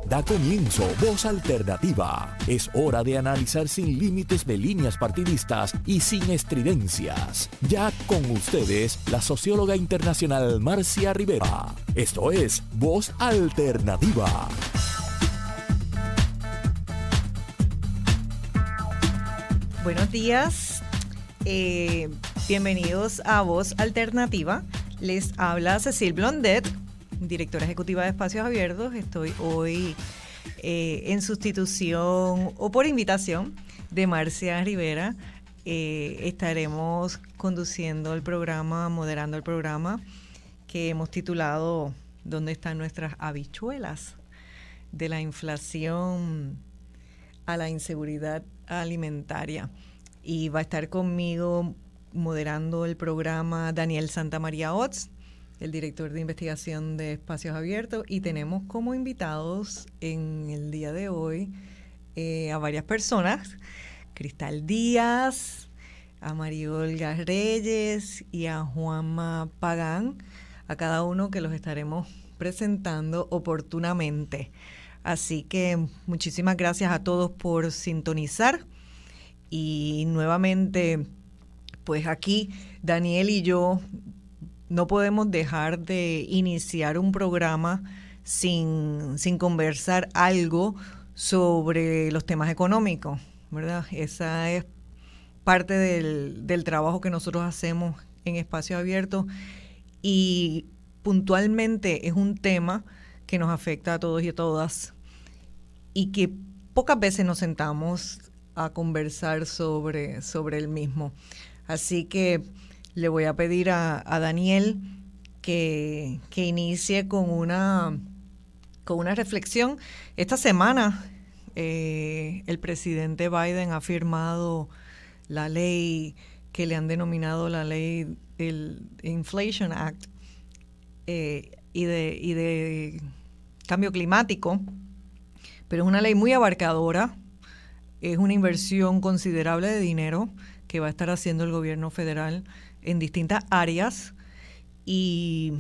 Da comienzo Voz Alternativa. Es hora de analizar sin límites de líneas partidistas y sin estridencias. Ya con ustedes, la socióloga internacional Marcia Rivera. Esto es Voz Alternativa. Buenos días. Bienvenidos a Voz Alternativa. Les habla Cecile Blondet, directora ejecutiva de Espacios Abiertos. Estoy hoy en sustitución o por invitación de Marcia Rivera. Estaremos conduciendo el programa, moderando el programa que hemos titulado ¿Dónde están nuestras habichuelas? De la inflación a la inseguridad alimentaria. Y va a estar conmigo moderando el programa Daniel Santamaría Ots, el director de investigación de Espacios Abiertos, y tenemos como invitados en el día de hoy a varias personas: Cristal Díaz, a María Olga Reyes y a Juanma Pagán, a cada uno que los estaremos presentando oportunamente. Así que muchísimas gracias a todos por sintonizar, y nuevamente pues aquí Daniel y yo no podemos dejar de iniciar un programa sin conversar algo sobre los temas económicos, ¿verdad? Esa es parte del trabajo que nosotros hacemos en Espacios Abiertos, y puntualmente es un tema que nos afecta a todos y a todas, y que pocas veces nos sentamos a conversar sobre el mismo. Así que le voy a pedir a Daniel que inicie con una reflexión. Esta semana el presidente Biden ha firmado la ley que le han denominado la ley, el Inflation Act, y de cambio climático, pero es una ley muy abarcadora. Es una inversión considerable de dinero que va a estar haciendo el gobierno federal en distintas áreas, y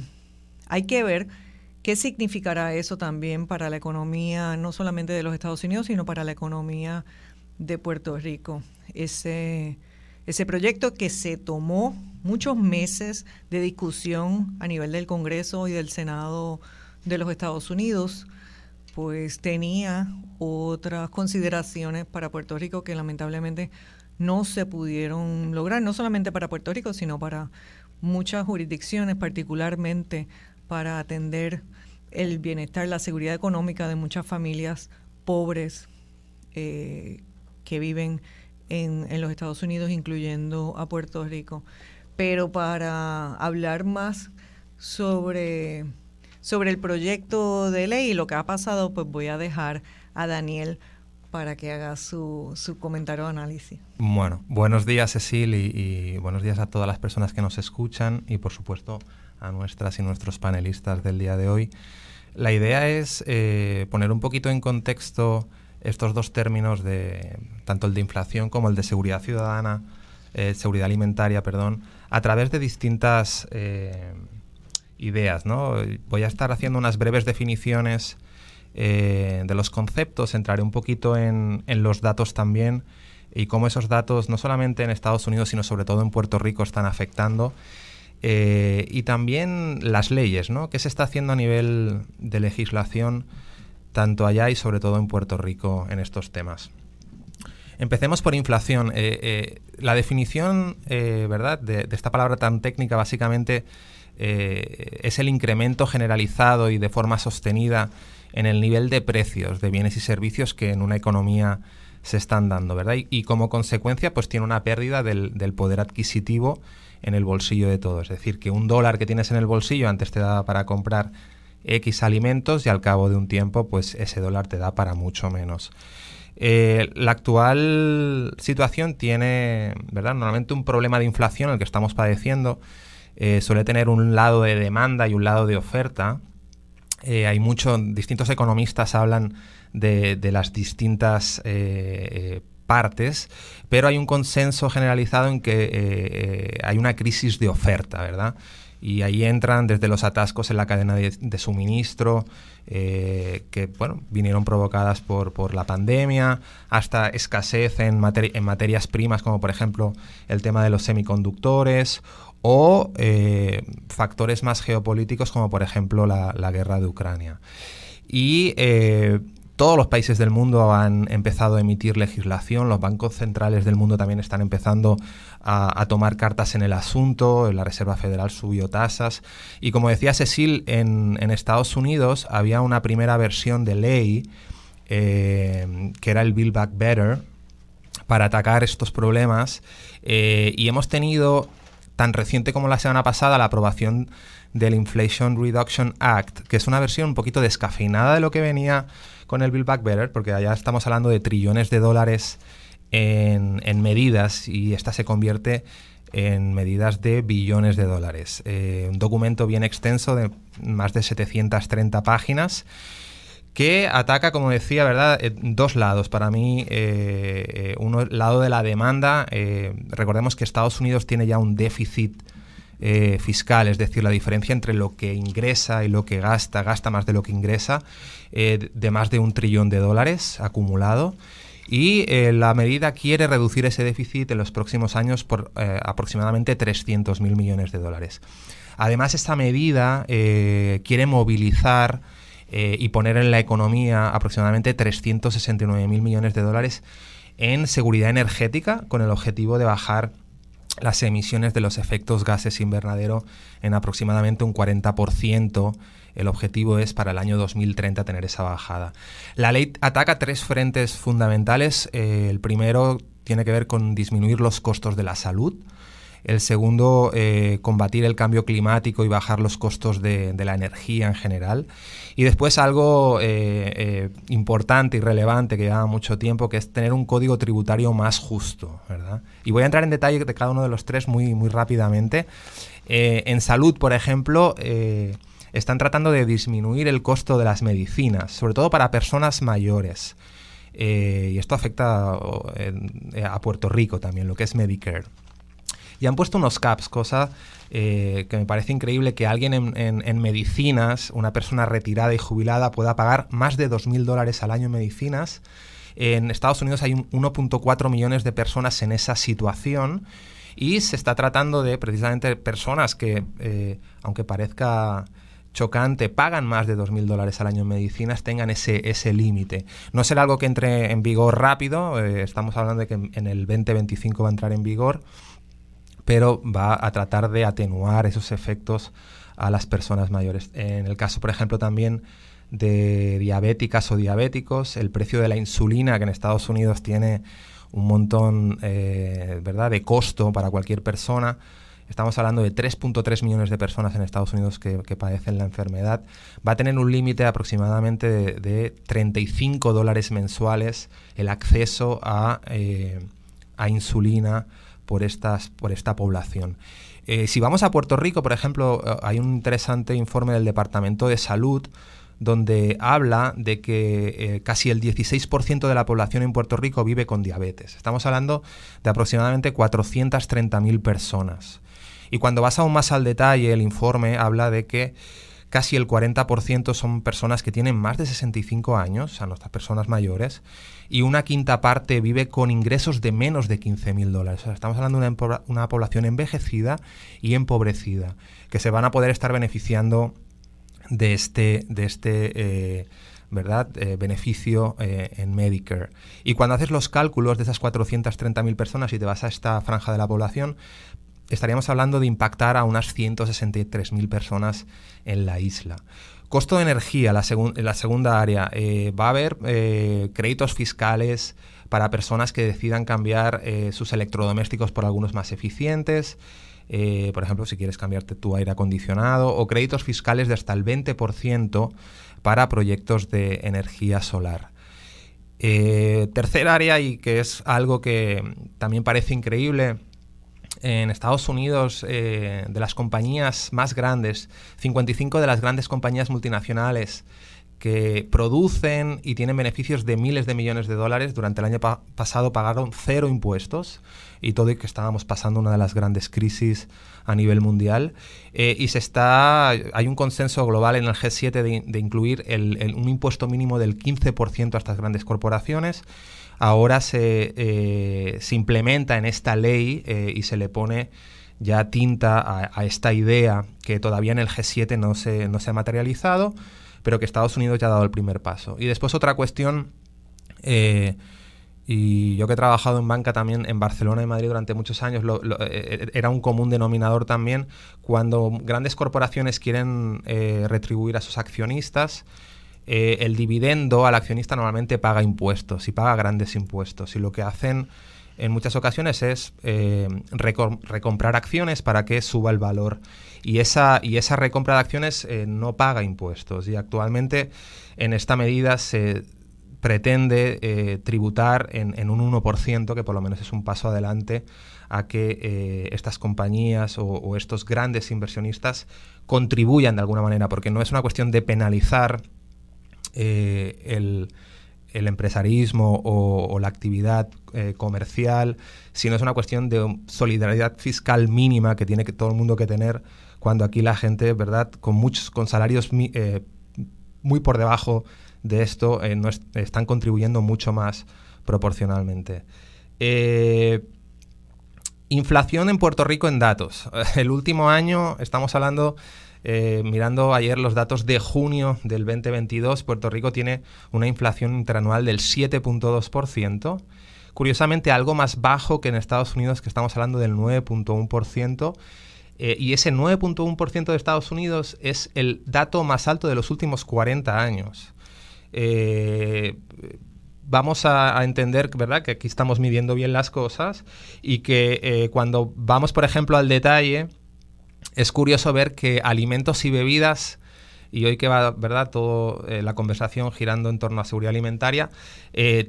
hay que ver qué significará eso también para la economía, no solamente de los Estados Unidos, sino para la economía de Puerto Rico. Ese proyecto que se tomó muchos meses de discusión a nivel del Congreso y del Senado de los Estados Unidos, pues tenía otras consideraciones para Puerto Rico que lamentablemente no se pudieron lograr, no solamente para Puerto Rico, sino para muchas jurisdicciones, particularmente para atender el bienestar, la seguridad económica de muchas familias pobres que viven en los Estados Unidos, incluyendo a Puerto Rico. Pero para hablar más sobre el proyecto de ley y lo que ha pasado, pues voy a dejar a Daniel para que haga su comentario o análisis. Bueno, buenos días, Cecil, y buenos días a todas las personas que nos escuchan, y por supuesto a nuestras y nuestros panelistas del día de hoy. La idea es poner un poquito en contexto estos dos términos, tanto el de inflación como el de seguridad ciudadana, seguridad alimentaria, a través de distintas ideas, ¿no? Voy a estar haciendo unas breves definiciones de los conceptos, entraré un poquito en los datos también, y cómo esos datos no solamente en Estados Unidos, sino sobre todo en Puerto Rico están afectando, y también las leyes, ¿no? ¿Qué se está haciendo a nivel de legislación tanto allá y sobre todo en Puerto Rico en estos temas? Empecemos por inflación. La definición, ¿verdad?, de esta palabra tan técnica básicamente es el incremento generalizado y de forma sostenida en el nivel de precios de bienes y servicios que en una economía se están dando, ¿verdad? Y como consecuencia, pues tiene una pérdida del poder adquisitivo en el bolsillo de todos. Es decir, que $1 que tienes en el bolsillo antes te daba para comprar X alimentos, y al cabo de un tiempo, pues ese dólar te da para mucho menos. La actual situación tiene, ¿verdad?, normalmente un problema de inflación, el que estamos padeciendo, suele tener un lado de demanda y un lado de oferta. Distintos economistas hablan de las distintas partes, pero hay un consenso generalizado en que hay una crisis de oferta, ¿verdad? Y ahí entran desde los atascos en la cadena de suministro, que bueno, vinieron provocadas por la pandemia, hasta escasez en materias primas, como por ejemplo el tema de los semiconductores, o factores más geopolíticos, como por ejemplo la guerra de Ucrania. Y todos los países del mundo han empezado a emitir legislación, los bancos centrales del mundo también están empezando a tomar cartas en el asunto, la Reserva Federal subió tasas, y como decía Cecil, en Estados Unidos había una primera versión de ley, que era el Build Back Better, para atacar estos problemas, y hemos tenido, tan reciente como la semana pasada, la aprobación del Inflation Reduction Act, que es una versión un poquito descafeinada de lo que venía con el Build Back Better, porque allá estamos hablando de trillones de dólares en medidas, y esta se convierte en medidas de billones de dólares. Un documento bien extenso de más de 730 páginas que ataca, como decía, ¿verdad?, dos lados. Para mí, uno, el lado de la demanda. Recordemos que Estados Unidos tiene ya un déficit fiscal, es decir, la diferencia entre lo que ingresa y lo que gasta más de lo que ingresa, de más de $1 trillón acumulado, y la medida quiere reducir ese déficit en los próximos años por aproximadamente 300.000 millones de dólares. Además, esta medida quiere movilizar y poner en la economía aproximadamente 369.000 millones de dólares en seguridad energética, con el objetivo de bajar las emisiones de los efectos gases invernadero en aproximadamente un 40%. El objetivo es para el año 2030 tener esa bajada. La ley ataca 3 frentes fundamentales. El primero tiene que ver con disminuir los costos de la salud. El segundo, combatir el cambio climático y bajar los costos de la energía en general. Y después algo importante y relevante que lleva mucho tiempo, que es tener un código tributario más justo, ¿verdad? Y voy a entrar en detalle de cada uno de los tres muy rápidamente. En salud, por ejemplo, están tratando de disminuir el costo de las medicinas, sobre todo para personas mayores. Y esto afecta a Puerto Rico también, lo que es Medicare. Y han puesto unos caps, cosa que me parece increíble, que alguien en medicinas, una persona retirada y jubilada, pueda pagar más de $2.000 al año en medicinas. En Estados Unidos hay 1.4 millones de personas en esa situación, y se está tratando de precisamente personas que, aunque parezca chocante, pagan más de $2.000 al año en medicinas, tengan ese límite. No será algo que entre en vigor rápido, estamos hablando de que en el 2025 va a entrar en vigor, pero va a tratar de atenuar esos efectos a las personas mayores. En el caso, por ejemplo, también de diabéticas o diabéticos, el precio de la insulina, que en Estados Unidos tiene un montón ¿verdad?, de costo para cualquier persona. Estamos hablando de 3.3 millones de personas en Estados Unidos que padecen la enfermedad. Va a tener un límite aproximadamente de $35 mensuales el acceso a insulina por esta población. Si vamos a Puerto Rico, por ejemplo, hay un interesante informe del Departamento de Salud donde habla de que casi el 16% de la población en Puerto Rico vive con diabetes. Estamos hablando de aproximadamente 430.000 personas. Y cuando vas aún más al detalle, el informe habla de que casi el 40% son personas que tienen más de 65 años, o sea, nuestras personas mayores, y una quinta parte vive con ingresos de menos de $15.000. O sea, estamos hablando de una población envejecida y empobrecida, que se van a poder estar beneficiando de este beneficio en Medicare. Y cuando haces los cálculos de esas 430.000 personas y te vas a esta franja de la población, estaríamos hablando de impactar a unas 163.000 personas en la isla. Costo de energía, la segunda área. Va a haber créditos fiscales para personas que decidan cambiar sus electrodomésticos por algunos más eficientes. Por ejemplo, si quieres cambiarte tu aire acondicionado, o créditos fiscales de hasta el 20% para proyectos de energía solar. Tercer área, y que es algo que también parece increíble, en Estados Unidos, de las compañías más grandes, 55 de las grandes compañías multinacionales que producen y tienen beneficios de miles de millones de dólares. Durante el año pasado pagaron 0 impuestos, y todo y que estábamos pasando una de las grandes crisis a nivel mundial. Hay un consenso global en el G7 de incluir un impuesto mínimo del 15% a estas grandes corporaciones. Ahora se implementa en esta ley y se le pone ya tinta a esta idea que todavía en el G7 no se ha materializado, pero que Estados Unidos ya ha dado el primer paso. Y después otra cuestión, y yo que he trabajado en banca también en Barcelona y Madrid durante muchos años, era un común denominador también cuando grandes corporaciones quieren retribuir a sus accionistas. El dividendo al accionista normalmente paga impuestos, y paga grandes impuestos, y lo que hacen en muchas ocasiones es recomprar acciones para que suba el valor, y esa recompra de acciones no paga impuestos, y actualmente en esta medida se pretende tributar en un 1%, que por lo menos es un paso adelante a que estas compañías o estos grandes inversionistas contribuyan de alguna manera, porque no es una cuestión de penalizar el empresarismo o la actividad comercial, sino es una cuestión de solidaridad fiscal mínima que tiene todo el mundo que tener, cuando aquí la gente, ¿verdad?, con salarios muy por debajo de esto, no están contribuyendo mucho más proporcionalmente. Inflación en Puerto Rico en datos. El último año, estamos hablando... mirando ayer los datos de junio del 2022, Puerto Rico tiene una inflación interanual del 7.2%, curiosamente algo más bajo que en Estados Unidos, que estamos hablando del 9.1%, y ese 9.1% de Estados Unidos es el dato más alto de los últimos 40 años. Vamos a entender, ¿verdad?, que aquí estamos midiendo bien las cosas, y que cuando vamos, por ejemplo, al detalle, es curioso ver que alimentos y bebidas, y hoy que va, ¿verdad?, toda la conversación girando en torno a seguridad alimentaria,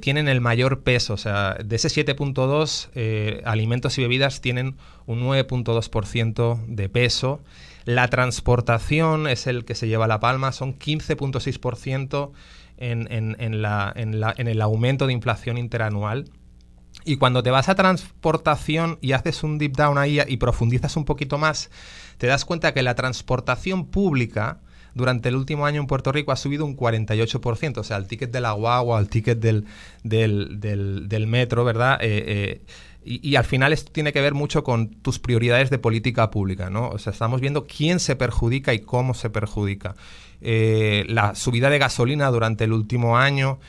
tienen el mayor peso. O sea, de ese 7.2, alimentos y bebidas tienen un 9.2% de peso. La transportación es el que se lleva la palma, son 15.6% en el aumento de inflación interanual. Y cuando te vas a transportación y haces un deep down ahí y profundizas un poquito más, te das cuenta que la transportación pública durante el último año en Puerto Rico ha subido un 48%. O sea, el ticket de la guagua, el ticket del metro, ¿verdad? Y al final esto tiene que ver mucho con tus prioridades de política pública, ¿no? O sea, estamos viendo quién se perjudica y cómo se perjudica. La subida de gasolina durante el último año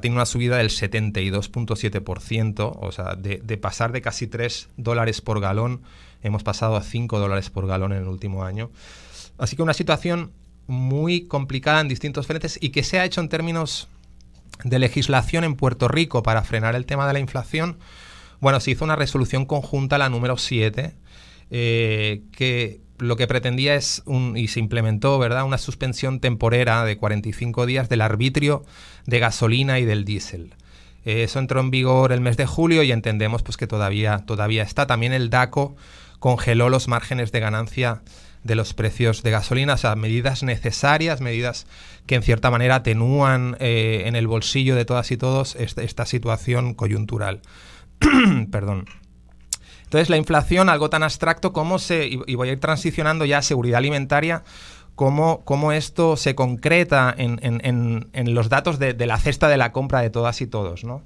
tiene una subida del 72.7%, o sea, de pasar de casi $3 por galón, hemos pasado a $5 por galón en el último año. Así que una situación muy complicada en distintos frentes, y que se ha hecho en términos de legislación en Puerto Rico para frenar el tema de la inflación. Bueno, se hizo una resolución conjunta, la número 7, que lo que pretendía es, y se implementó, ¿verdad?, una suspensión temporera de 45 días del arbitrio de gasolina y del diésel. Eso entró en vigor el mes de julio y entendemos pues que todavía está. También el DACO congeló los márgenes de ganancia de los precios de gasolina. O sea, medidas necesarias, medidas que en cierta manera atenúan en el bolsillo de todas y todos esta situación coyuntural. Perdón. Entonces, la inflación, algo tan abstracto como y voy a ir transicionando ya a seguridad alimentaria, cómo esto se concreta en los datos de la cesta de la compra de todas y todos, ¿no?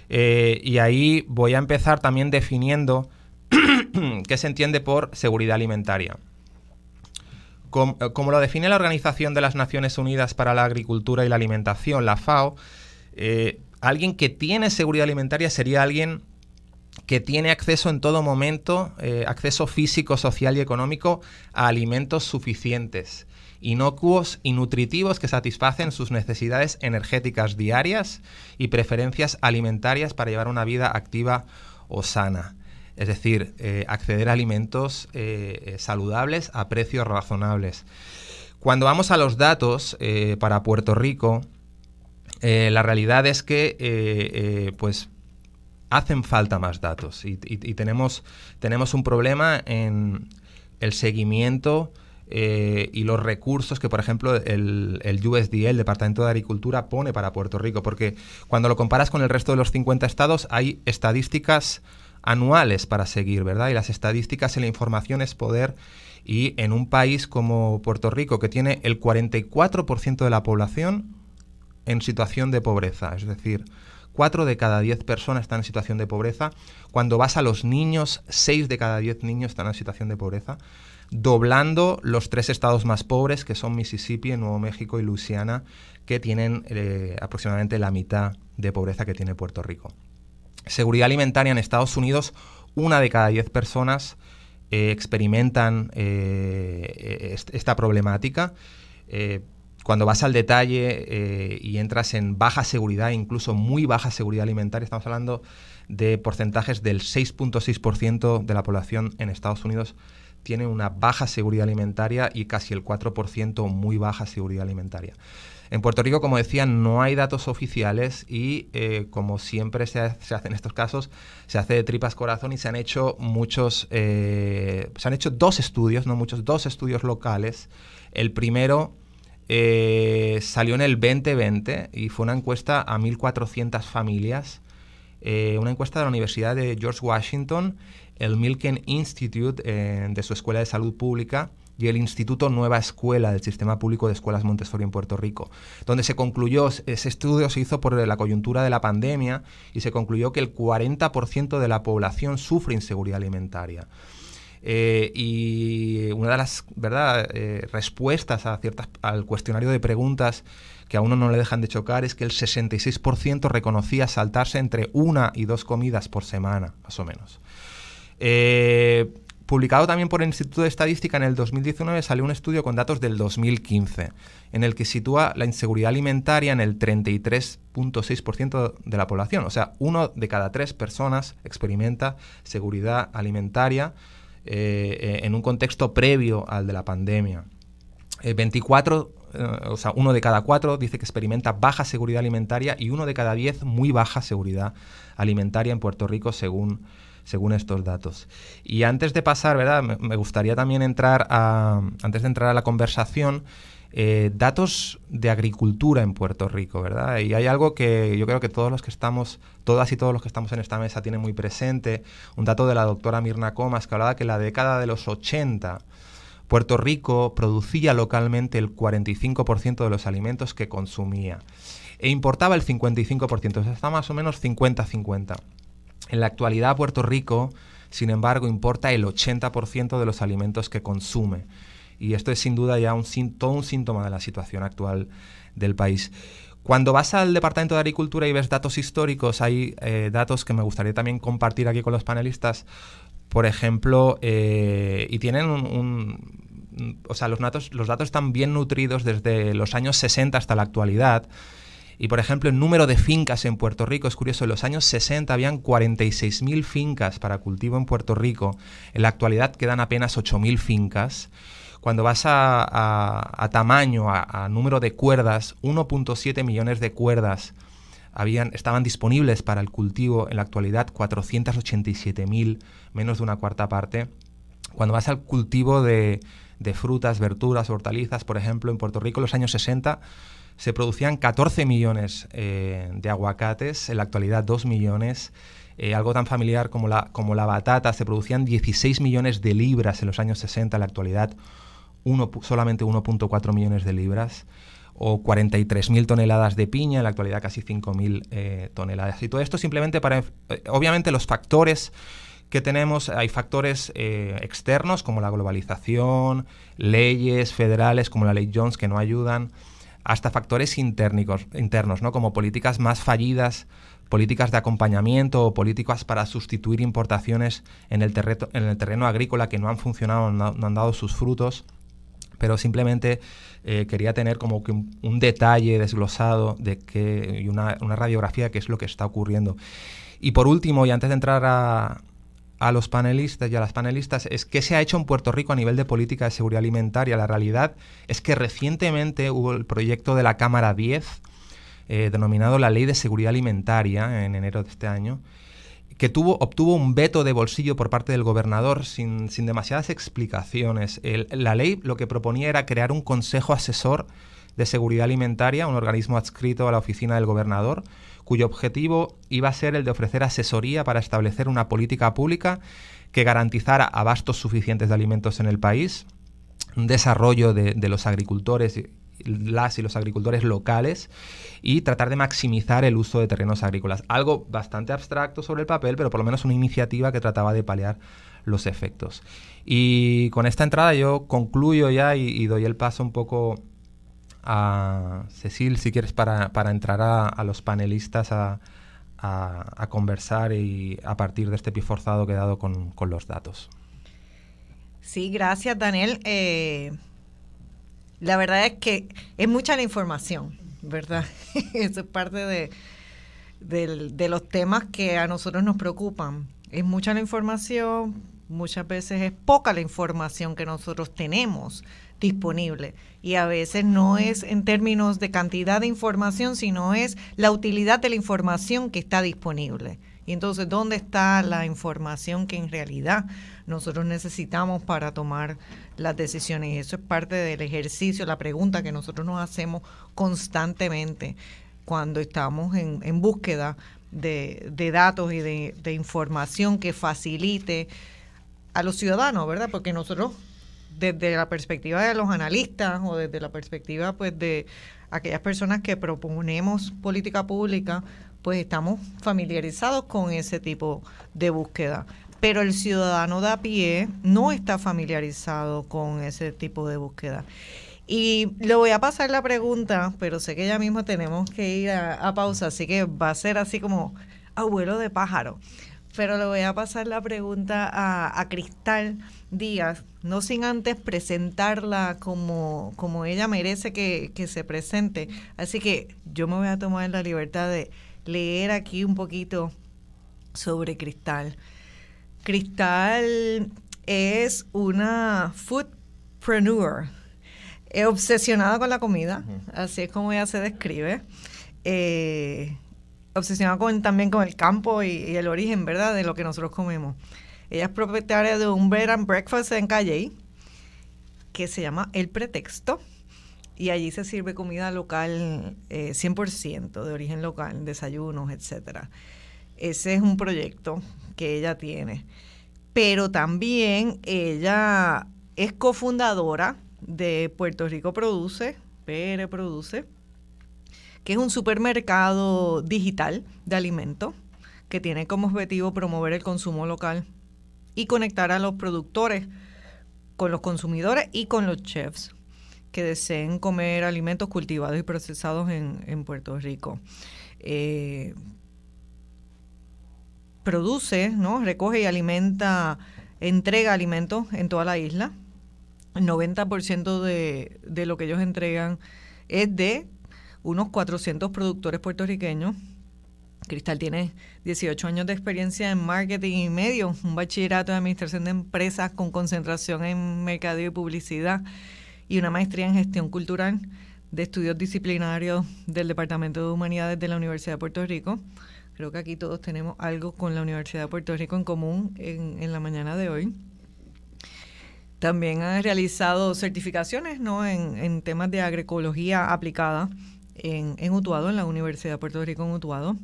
Y ahí voy a empezar también definiendo qué se entiende por seguridad alimentaria. Como lo define la Organización de las Naciones Unidas para la Agricultura y la Alimentación, la FAO, alguien que tiene seguridad alimentaria sería alguien que tiene acceso en todo momento, acceso físico, social y económico a alimentos suficientes, inocuos y nutritivos que satisfacen sus necesidades energéticas diarias y preferencias alimentarias para llevar una vida activa o sana. Es decir, acceder a alimentos saludables a precios razonables. Cuando vamos a los datos para Puerto Rico, la realidad es que pues hacen falta más datos y tenemos un problema en el seguimiento y los recursos que, por ejemplo, el USDA, el Departamento de Agricultura, pone para Puerto Rico, porque cuando lo comparas con el resto de los 50 estados hay estadísticas anuales para seguir, ¿verdad? Y las estadísticas y la información es poder, y en un país como Puerto Rico, que tiene el 44% de la población en situación de pobreza, es decir, 4 de cada 10 personas están en situación de pobreza. Cuando vas a los niños, 6 de cada 10 niños están en situación de pobreza, doblando los 3 estados más pobres, que son Mississippi, Nuevo México y Luisiana, que tienen aproximadamente la mitad de pobreza que tiene Puerto Rico. Seguridad alimentaria en Estados Unidos, 1 de cada 10 personas experimentan esta problemática. Cuando vas al detalle y entras en baja seguridad, incluso muy baja seguridad alimentaria, estamos hablando de porcentajes del 6.6% de la población en Estados Unidos tiene una baja seguridad alimentaria y casi el 4% muy baja seguridad alimentaria. En Puerto Rico, como decía, no hay datos oficiales y, como siempre se hace en estos casos, se hace de tripas corazón y se han hecho dos estudios, no muchos, 2 estudios locales. El primero salió en el 2020 y fue una encuesta a 1.400 familias, una encuesta de la Universidad de George Washington, el Milken Institute de su Escuela de Salud Pública y el Instituto Nueva Escuela del Sistema Público de Escuelas Montessori en Puerto Rico, donde se concluyó, ese estudio se hizo por la coyuntura de la pandemia y se concluyó que el 40% de la población sufre inseguridad alimentaria. Y una de las respuestas al cuestionario de preguntas que a uno no le dejan de chocar es que el 66% reconocía saltarse entre 1 y 2 comidas por semana, más o menos. Publicado también por el Instituto de Estadística en el 2019, salió un estudio con datos del 2015, en el que sitúa la inseguridad alimentaria en el 33.6% de la población. O sea, 1 de cada 3 personas experimenta seguridad alimentaria en un contexto previo al de la pandemia. 1 de cada 4 dice que experimenta baja seguridad alimentaria y 1 de cada 10 muy baja seguridad alimentaria en Puerto Rico, según estos datos. Y antes de pasar, ¿verdad?, me gustaría también antes de entrar a la conversación, datos de agricultura en Puerto Rico, ¿verdad? Y hay algo que yo creo que todas y todos los que estamos en esta mesa tienen muy presente, un dato de la doctora Mirna Comas, que hablaba que en la década de los 80 Puerto Rico producía localmente el 45% de los alimentos que consumía e importaba el 55%, o sea, está más o menos 50-50. En la actualidad, Puerto Rico, sin embargo, importa el 80% de los alimentos que consume. Y esto es sin duda ya todo un síntoma de la situación actual del país. Cuando vas al Departamento de Agricultura y ves datos históricos, hay datos que me gustaría también compartir aquí con los panelistas. Por ejemplo, y tienen los datos están bien nutridos desde los años 60 hasta la actualidad. Y, por ejemplo, el número de fincas en Puerto Rico es curioso. En los años 60 habían 46.000 fincas para cultivo en Puerto Rico. En la actualidad quedan apenas 8.000 fincas. Cuando vas a tamaño, a número de cuerdas, 1.7 millones de cuerdas estaban disponibles para el cultivo. En la actualidad, 487.000, menos de una cuarta parte. Cuando vas al cultivo de frutas, verduras, hortalizas, por ejemplo, en Puerto Rico en los años 60... se producían 14 millones de aguacates, en la actualidad 2 millones. Algo tan familiar como la batata, se producían 16 millones de libras en los años 60, en la actualidad solamente 1.4 millones de libras. O 43.000 toneladas de piña, en la actualidad casi 5.000 toneladas. Y todo esto simplemente obviamente los factores que tenemos, hay factores externos como la globalización, leyes federales como la Ley Jones que no ayudan, hasta factores internos, ¿no?, como políticas más fallidas, políticas de acompañamiento o políticas para sustituir importaciones en el terreno agrícola que no han funcionado, no han dado sus frutos. Pero simplemente quería tener como que un detalle desglosado y una radiografía de qué es lo que está ocurriendo. Y por último, y antes de entrar a los panelistas y a las panelistas, es qué se ha hecho en Puerto Rico a nivel de política de seguridad alimentaria. La realidad es que recientemente hubo el proyecto de la Cámara 10, denominado la Ley de Seguridad Alimentaria, en enero de este año, que obtuvo un veto de bolsillo por parte del gobernador sin demasiadas explicaciones. La ley lo que proponía era crear un consejo asesor de seguridad alimentaria, un organismo adscrito a la oficina del gobernador, cuyo objetivo iba a ser el de ofrecer asesoría para establecer una política pública que garantizara abastos suficientes de alimentos en el país, un desarrollo de los agricultores y los agricultores locales y tratar de maximizar el uso de terrenos agrícolas. Algo bastante abstracto sobre el papel, pero por lo menos una iniciativa que trataba de paliar los efectos. Y con esta entrada yo concluyo ya y doy el paso un poco a Cecil, si quieres, para entrar a los panelistas a conversar y a partir de este pie forzado que he dado con los datos. Sí, gracias, Daniel. La verdad es que es mucha la información, ¿verdad? Eso es parte de los temas que a nosotros nos preocupan. Es mucha la información, muchas veces es poca la información que nosotros tenemos disponible y a veces no es en términos de cantidad de información, sino es la utilidad de la información que está disponible. Y entonces, ¿dónde está la información que en realidad nosotros necesitamos para tomar las decisiones? Y eso es parte del ejercicio, la pregunta que nosotros nos hacemos constantemente cuando estamos en búsqueda de datos y de información que facilite a los ciudadanos, ¿verdad? Porque nosotros, desde la perspectiva de los analistas o desde la perspectiva pues de aquellas personas que proponemos política pública, pues estamos familiarizados con ese tipo de búsqueda. Pero el ciudadano de a pie no está familiarizado con ese tipo de búsqueda. Y le voy a pasar la pregunta, pero sé que ya mismo tenemos que ir a pausa, así que va a ser así como abuelo de pájaro. Pero le voy a pasar la pregunta a Cristal Díaz, no sin antes presentarla como ella merece que se presente. Así que yo me voy a tomar la libertad de leer aquí un poquito sobre Cristal. Cristal es una foodpreneur, obsesionada con la comida, así es como ella se describe. Obsesionada también con el campo y el origen, ¿verdad?, de lo que nosotros comemos. Ella es propietaria de un bed and breakfast en Calley que se llama El Pretexto y allí se sirve comida local 100% de origen local, desayunos, etcétera. Ese es un proyecto que ella tiene. Pero también ella es cofundadora de Puerto Rico Produce, PR Produce, que es un supermercado digital de alimentos que tiene como objetivo promover el consumo local y conectar a los productores con los consumidores y con los chefs que deseen comer alimentos cultivados y procesados en Puerto Rico. Produce, ¿no?, recoge y alimenta, entrega alimentos en toda la isla. El 90% de lo que ellos entregan es de unos 400 productores puertorriqueños. Cristal tiene 18 años de experiencia en marketing y medios, un bachillerato de administración de empresas con concentración en mercadeo y publicidad y una maestría en gestión cultural de estudios disciplinarios del Departamento de Humanidades de la Universidad de Puerto Rico. Creo que aquí todos tenemos algo con la Universidad de Puerto Rico en común en la mañana de hoy. También ha realizado certificaciones, ¿no?, en temas de agroecología aplicada en Utuado, en la Universidad de Puerto Rico en Utuado.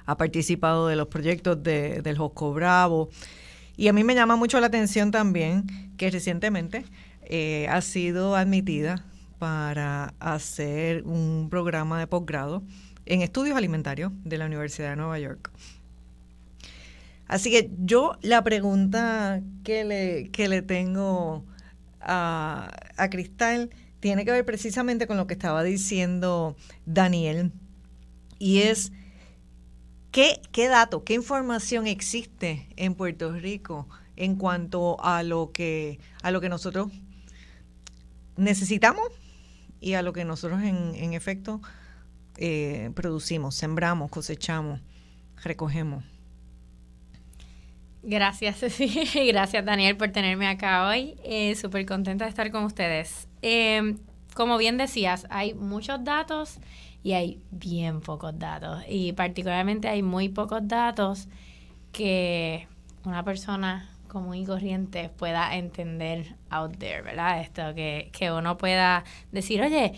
Ha participado de los proyectos del Josco Bravo. Y a mí me llama mucho la atención también que recientemente ha sido admitida para hacer un programa de posgrado en estudios alimentarios de la Universidad de Nueva York. Así que yo la pregunta que le tengo a Cristal tiene que ver precisamente con lo que estaba diciendo Daniel, y es ¿qué dato, qué información existe en Puerto Rico en cuanto a lo que nosotros necesitamos y a lo que nosotros en efecto producimos, sembramos, cosechamos, recogemos? Gracias, Ceci. Gracias, Daniel, por tenerme acá hoy. Súper contenta de estar con ustedes. Como bien decías, hay muchos datos y hay bien pocos datos. Y particularmente hay muy pocos datos que una persona común y corriente pueda entender out there, ¿verdad? Esto, que uno pueda decir, oye,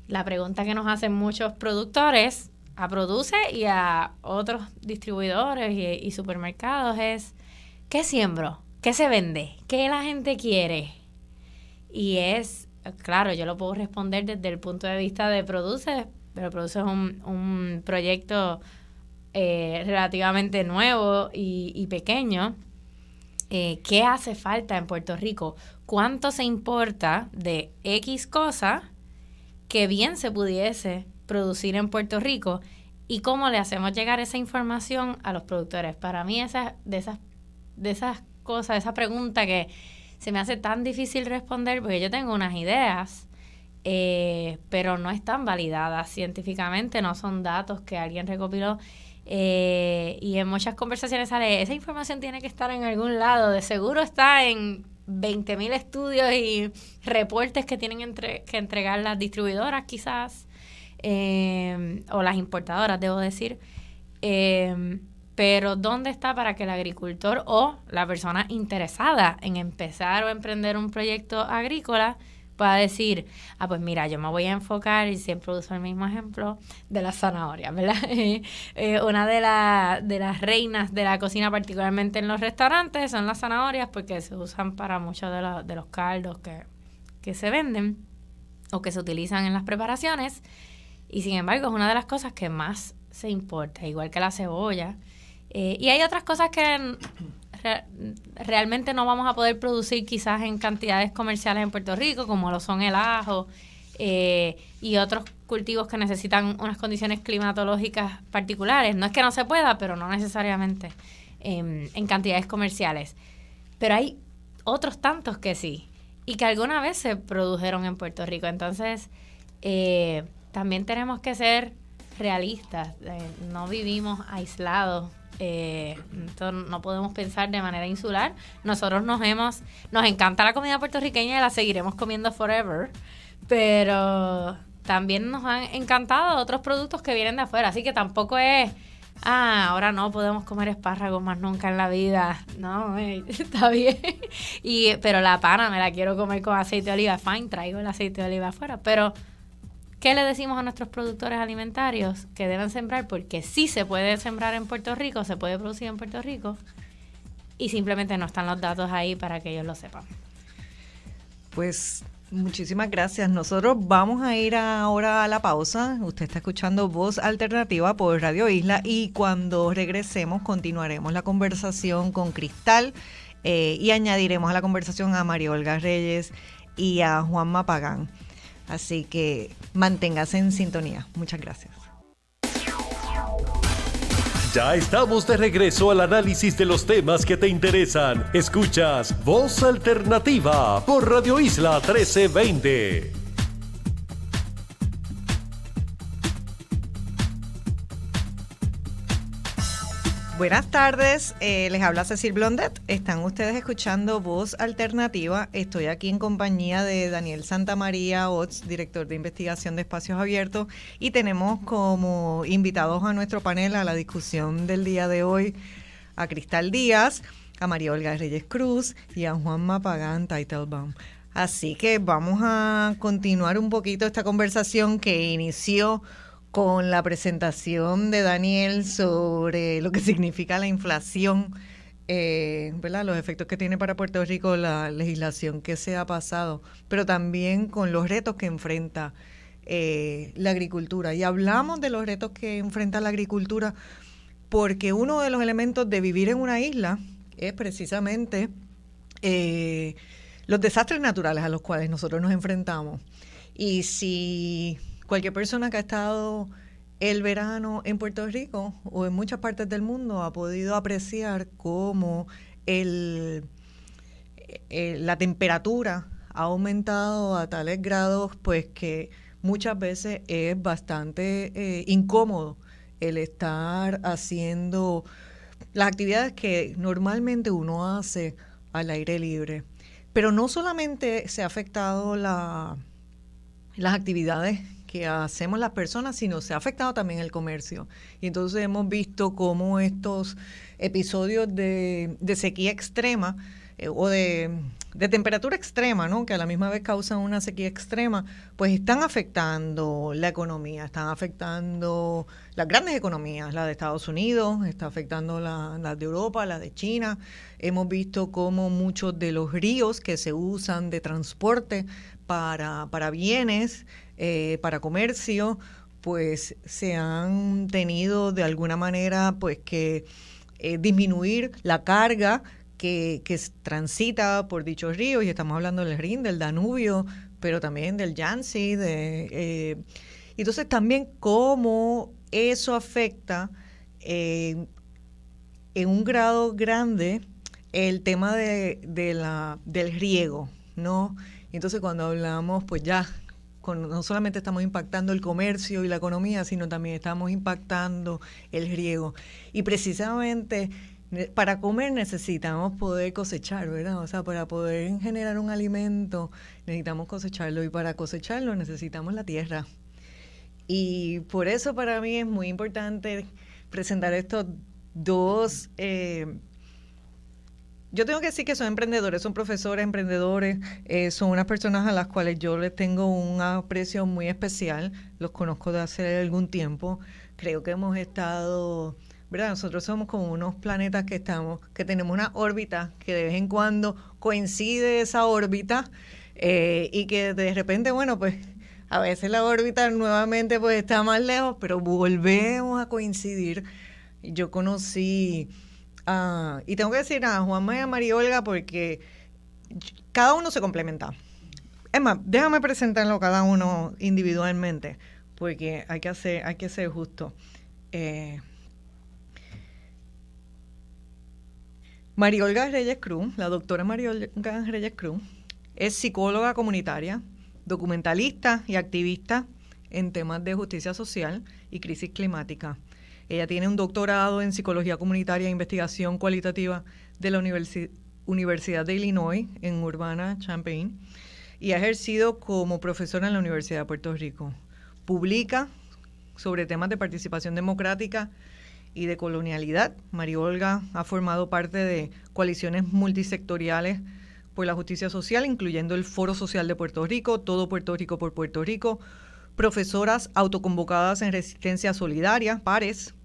la pregunta que nos hacen muchos productores a Produce y a otros distribuidores y supermercados es, ¿qué siembro? ¿Qué se vende? ¿Qué la gente quiere? Y es, claro, yo lo puedo responder desde el punto de vista de Produce, pero Produce es un proyecto relativamente nuevo y pequeño. ¿Qué hace falta en Puerto Rico? ¿Cuánto se importa de X cosa que bien se pudiese producir en Puerto Rico? ¿Y cómo le hacemos llegar esa información a los productores? Para mí de esas cosas, esa pregunta que se me hace tan difícil responder, porque yo tengo unas ideas, pero no están validadas científicamente, no son datos que alguien recopiló. Y en muchas conversaciones sale, esa información tiene que estar en algún lado, de seguro está en 20,000 estudios y reportes que tienen que entregar las distribuidoras quizás, o las importadoras, debo decir, pero ¿dónde está para que el agricultor o la persona interesada en empezar o emprender un proyecto agrícola pueda decir, pues mira, yo me voy a enfocar, y siempre uso el mismo ejemplo, de las zanahorias, ¿verdad? Una de las reinas de la cocina, particularmente en los restaurantes, son las zanahorias, porque se usan para muchos de los caldos que se venden o que se utilizan en las preparaciones, y sin embargo es una de las cosas que más se importa, igual que la cebolla. Y hay otras cosas que realmente no vamos a poder producir quizás en cantidades comerciales en Puerto Rico, como lo son el ajo y otros cultivos que necesitan unas condiciones climatológicas particulares. No es que no se pueda, pero no necesariamente en cantidades comerciales. Pero hay otros tantos que sí, y que alguna vez se produjeron en Puerto Rico. Entonces, también tenemos que ser realistas. No vivimos aislados. No podemos pensar de manera insular. Nosotros nos encanta la comida puertorriqueña y la seguiremos comiendo forever, pero también nos han encantado otros productos que vienen de afuera, así que tampoco es ahora no podemos comer espárragos más nunca en la vida. No, está bien. Pero la pana me la quiero comer con aceite de oliva, fine, traigo el aceite de oliva afuera, pero ¿qué le decimos a nuestros productores alimentarios? Que deben sembrar, porque sí se puede sembrar en Puerto Rico, se puede producir en Puerto Rico, y simplemente no están los datos ahí para que ellos lo sepan. Pues muchísimas gracias. Nosotros vamos a ir ahora a la pausa. Usted está escuchando Voz Alternativa por Radio Isla, y cuando regresemos continuaremos la conversación con Cristal y añadiremos a la conversación a María Olga Reyes y a Juanma Pagán. Así que manténgase en sintonía. Muchas gracias. Ya estamos de regreso al análisis de los temas que te interesan. Escuchas Voz Alternativa por Radio Isla 1320. Buenas tardes, les habla Cecil Blondet. Están ustedes escuchando Voz Alternativa. Estoy aquí en compañía de Daniel Santamaría Ots, director de investigación de Espacios Abiertos, y tenemos como invitados a nuestro panel, a la discusión del día de hoy, a Cristal Díaz, a María Olga Reyes Cruz y a Juanma Pagán Teitelbaum. Así que vamos a continuar un poquito esta conversación que inició con la presentación de Daniel sobre lo que significa la inflación, ¿verdad? Los efectos que tiene para Puerto Rico la legislación que se ha pasado, pero también con los retos que enfrenta la agricultura. Y hablamos de los retos que enfrenta la agricultura porque uno de los elementos de vivir en una isla es precisamente los desastres naturales a los cuales nosotros nos enfrentamos. Y si cualquier persona que ha estado el verano en Puerto Rico o en muchas partes del mundo ha podido apreciar cómo la temperatura ha aumentado a tales grados, pues que muchas veces es bastante incómodo el estar haciendo las actividades que normalmente uno hace al aire libre. Pero no solamente se ha afectado las actividades que hacemos las personas, sino se ha afectado también el comercio. Y entonces hemos visto cómo estos episodios de sequía extrema o de temperatura extrema, ¿no?, que a la misma vez causan una sequía extrema, pues están afectando la economía, están afectando las grandes economías, la de Estados Unidos, está afectando las de Europa, la de China. Hemos visto cómo muchos de los ríos que se usan de transporte para bienes, para comercio, pues se han tenido de alguna manera pues que disminuir la carga que transita por dichos ríos, y estamos hablando del Rin, del Danubio, pero también del Yangtze. Entonces también cómo eso afecta en un grado grande el tema del riego, ¿no? Entonces cuando hablamos, pues ya, no solamente estamos impactando el comercio y la economía, sino también estamos impactando el riego. Y precisamente para comer necesitamos poder cosechar, ¿verdad? O sea, para poder generar un alimento necesitamos cosecharlo, y para cosecharlo necesitamos la tierra. Y por eso para mí es muy importante presentar estos dos. Yo tengo que decir que son emprendedores, son profesores, emprendedores, son unas personas a las cuales yo les tengo un aprecio muy especial. Los conozco de hace algún tiempo. Creo que hemos estado, ¿verdad? Nosotros somos como unos planetas que tenemos una órbita que de vez en cuando coincide esa órbita, y que de repente, bueno, pues a veces la órbita nuevamente pues está más lejos, pero volvemos a coincidir. Yo conocí y tengo que decir a Juanma y a María Olga porque cada uno se complementa. Es más, déjame presentarlo cada uno individualmente, porque hay que ser justo. María Olga Reyes Cruz, la doctora María Olga Reyes Cruz, es psicóloga comunitaria, documentalista y activista en temas de justicia social y crisis climática. Ella tiene un doctorado en Psicología Comunitaria e Investigación Cualitativa de la Universidad de Illinois en Urbana-Champaign, y ha ejercido como profesora en la Universidad de Puerto Rico. Publica sobre temas de participación democrática y de colonialidad. María Olga ha formado parte de coaliciones multisectoriales por la justicia social, incluyendo el Foro Social de Puerto Rico, Todo Puerto Rico por Puerto Rico, profesoras autoconvocadas en Resistencia Solidaria, PARES,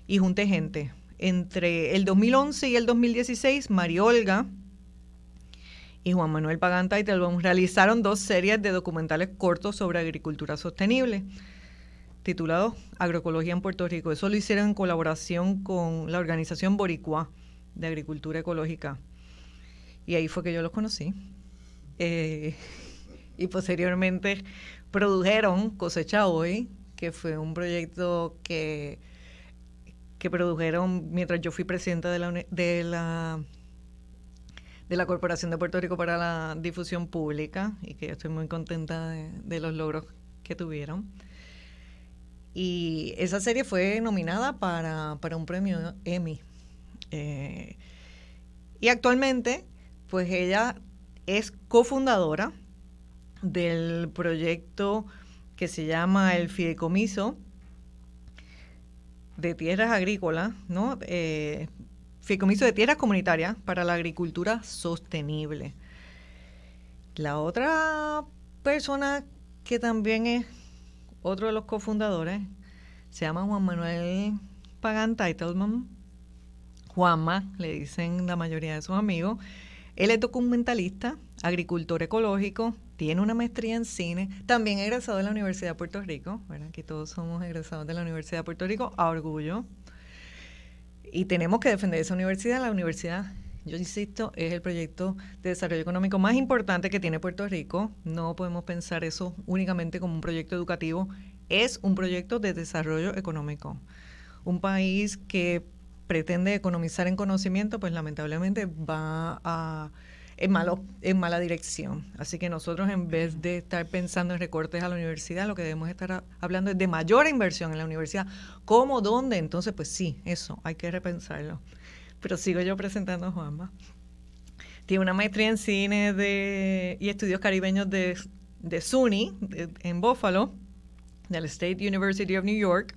y Junte Gente. Entre el 2011 y el 2016, María Olga y Juan Manuel Pagán Teitelbaum realizaron 2 series de documentales cortos sobre agricultura sostenible, titulados Agroecología en Puerto Rico. Eso lo hicieron en colaboración con la organización Boricua de Agricultura Ecológica. Y ahí fue que yo los conocí. Y posteriormente produjeron Cosecha Hoy, que fue un proyecto que produjeron mientras yo fui presidenta de la Corporación de Puerto Rico para la Difusión Pública, y que yo estoy muy contenta de los logros que tuvieron. Y esa serie fue nominada para un premio Emmy. Y actualmente, pues ella es cofundadora del proyecto que se llama el Fideicomiso de Tierras Agrícolas, ¿no? Fideicomiso de Tierras Comunitarias para la Agricultura Sostenible. La otra persona que también es otro de los cofundadores se llama Juan Manuel Pagán Teitelbaum. Juanma, le dicen la mayoría de sus amigos. Él es documentalista, agricultor ecológico, tiene una maestría en cine, también egresado de la Universidad de Puerto Rico, ¿verdad? Aquí todos somos egresados de la Universidad de Puerto Rico, a orgullo. Y tenemos que defender esa universidad. La universidad, yo insisto, es el proyecto de desarrollo económico más importante que tiene Puerto Rico. No podemos pensar eso únicamente como un proyecto educativo, es un proyecto de desarrollo económico. Un país que pretende economizar en conocimiento, pues lamentablemente va en mala dirección. Así que nosotros, en vez de estar pensando en recortes a la universidad, lo que debemos estar hablando es de mayor inversión en la universidad. ¿Cómo? ¿Dónde? Entonces, pues sí, eso, hay que repensarlo. Pero sigo yo presentando a Juanma. Tiene una maestría en cine y estudios caribeños de SUNY, en Buffalo. de la State University of New York,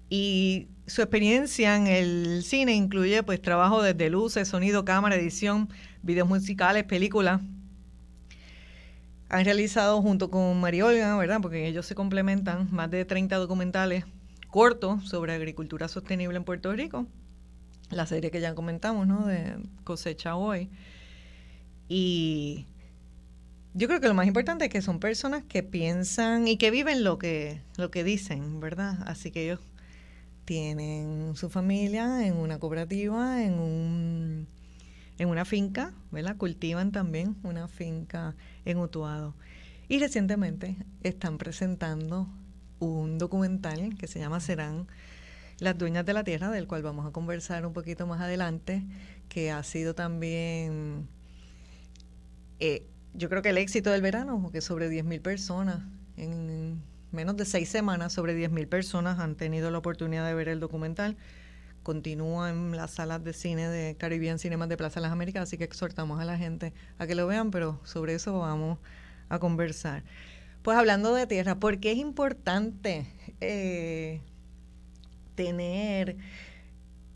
y su experiencia en el cine incluye pues trabajo desde luces, sonido, cámara, edición, videos musicales, películas. Han realizado junto con María Olga, ¿verdad? Porque ellos se complementan, más de 30 documentales cortos sobre agricultura sostenible en Puerto Rico. La serie que ya comentamos, ¿no? De Cosecha Hoy. Y yo creo que lo más importante es que son personas que piensan y que viven lo que dicen, ¿verdad? Así que ellos tienen su familia en una cooperativa, en una finca, ¿verdad? Cultivan también una finca en Utuado. Y recientemente están presentando un documental que se llama Serán las dueñas de la tierra, del cual vamos a conversar un poquito más adelante, que ha sido también, yo creo que el éxito del verano, porque sobre 10,000 personas en menos de 6 semanas, sobre 10,000 personas han tenido la oportunidad de ver el documental. Continúa en las salas de cine de Caribbean Cinemas de Plaza de las Américas, así que exhortamos a la gente a que lo vean, pero sobre eso vamos a conversar. Pues hablando de tierra, ¿por qué es importante tener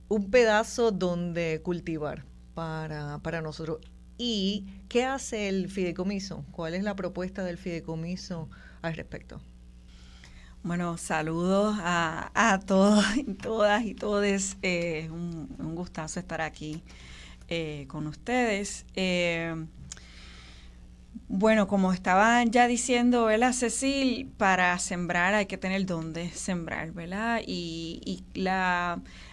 un pedazo donde cultivar para nosotros? ¿Y qué hace el fideicomiso? ¿Cuál es la propuesta del fideicomiso al respecto? Bueno, saludos a todos y todas y todes. Un gustazo estar aquí con ustedes. Bueno, como estaba ya diciendo, ¿verdad, Cecil? Para sembrar hay que tener dónde sembrar, ¿verdad? Y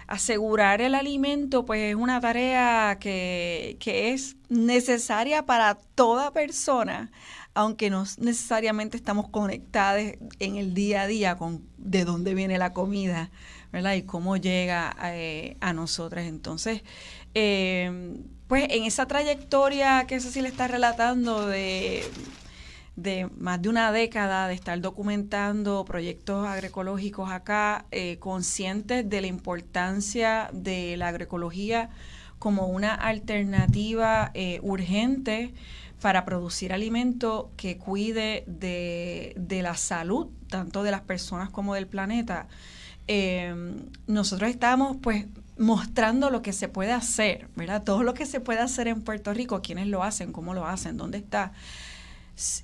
asegurar el alimento, pues es una tarea que es necesaria para toda persona, aunque no necesariamente estamos conectados en el día a día con de dónde viene la comida, ¿verdad? Y cómo llega a nosotras. Entonces, pues en esa trayectoria que Cecil está relatando de más de una década de estar documentando proyectos agroecológicos acá, conscientes de la importancia de la agroecología como una alternativa urgente para producir alimento que cuide de la salud, tanto de las personas como del planeta. Nosotros estamos pues mostrando lo que se puede hacer, ¿verdad? Todo lo que se puede hacer en Puerto Rico, quiénes lo hacen, cómo lo hacen, dónde está,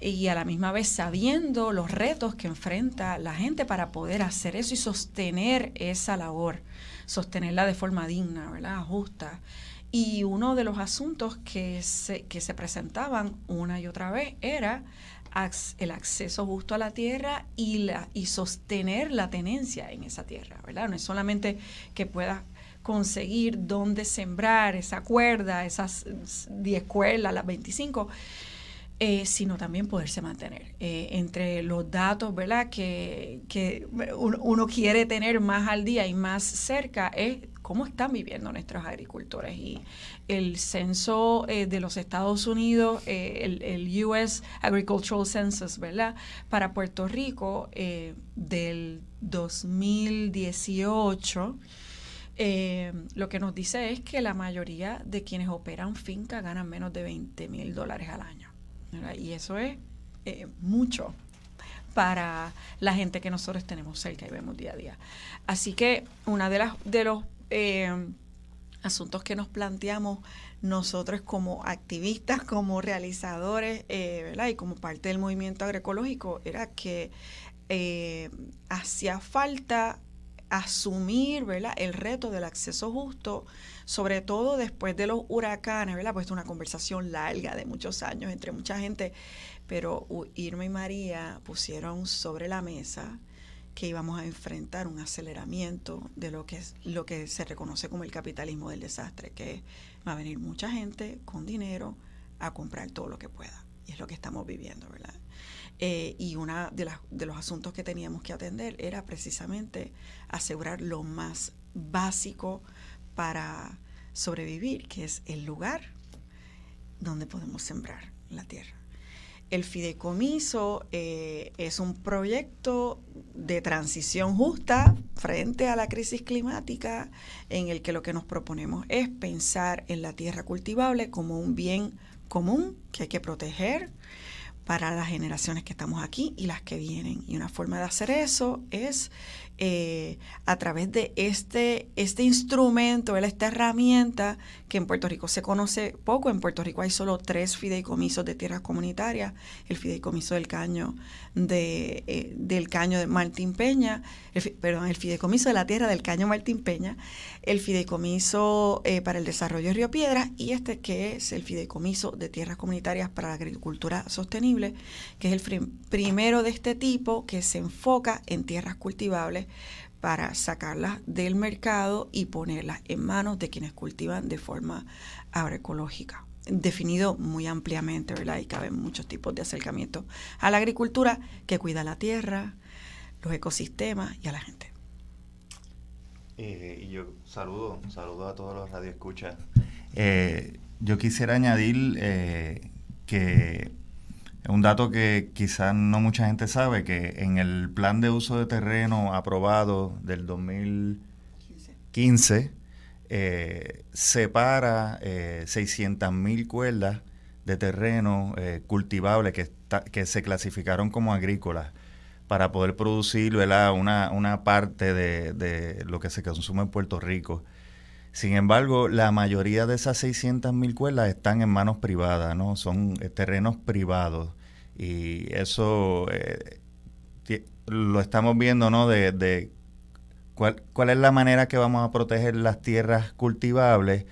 y a la misma vez sabiendo los retos que enfrenta la gente para poder hacer eso y sostener esa labor, sostenerla de forma digna, ¿verdad? Justa. Y uno de los asuntos que se presentaban una y otra vez era el acceso justo a la tierra y sostener la tenencia en esa tierra, ¿verdad? No es solamente que puedas conseguir dónde sembrar esa cuerda, esas 10 cuerdas, las 25, sino también poderse mantener. Entre los datos, ¿verdad?, que uno quiere tener más al día y más cerca es cómo están viviendo nuestros agricultores. Y el censo de los Estados Unidos, el US Agricultural Census, ¿verdad?, para Puerto Rico del 2018, lo que nos dice es que la mayoría de quienes operan finca ganan menos de $20,000 al año, ¿verdad? Y eso es mucho para la gente que nosotros tenemos cerca y vemos día a día. Así que una de los asuntos que nos planteamos nosotros como activistas, como realizadores, ¿verdad?, y como parte del movimiento agroecológico, era que hacía falta asumir, ¿verdad?, el reto del acceso justo, sobre todo después de los huracanes, ¿verdad? Pues es una conversación larga de muchos años entre mucha gente, pero Irma y María pusieron sobre la mesa que íbamos a enfrentar un aceleramiento de lo que se reconoce como el capitalismo del desastre, que va a venir mucha gente con dinero a comprar todo lo que pueda, y es lo que estamos viviendo, ¿verdad? Y uno de los asuntos que teníamos que atender era precisamente asegurar lo más básico para sobrevivir, que es el lugar donde podemos sembrar la tierra. El fideicomiso es un proyecto de transición justa frente a la crisis climática, en el que lo que nos proponemos es pensar en la tierra cultivable como un bien común que hay que proteger, para las generaciones que estamos aquí y las que vienen. Y una forma de hacer eso es a través de este instrumento, esta herramienta que en Puerto Rico se conoce poco. En Puerto Rico hay solo 3 fideicomisos de tierras comunitarias: el fideicomiso del caño de Martín Peña, el fideicomiso de la tierra del caño Martín Peña, el fideicomiso para el desarrollo de Río Piedras, y este que es el fideicomiso de tierras comunitarias para la agricultura sostenible, que es el primero de este tipo, que se enfoca en tierras cultivables para sacarlas del mercado y ponerlas en manos de quienes cultivan de forma agroecológica. Definido muy ampliamente, ¿verdad? Y caben muchos tipos de acercamientos a la agricultura que cuida la tierra, los ecosistemas y a la gente. Y yo saludo a todos los radioescuchas. Yo quisiera añadir que un dato que quizás no mucha gente sabe, que en el plan de uso de terreno aprobado del 2015 separa 600,000 cuerdas de terreno cultivable que se clasificaron como agrícolas para poder producir, ¿verdad?, una parte de lo que se consume en Puerto Rico. Sin embargo, la mayoría de esas 600,000 cuerdas están en manos privadas, ¿no? Son terrenos privados. Y eso lo estamos viendo, ¿no? De cuál es la manera que vamos a proteger las tierras cultivables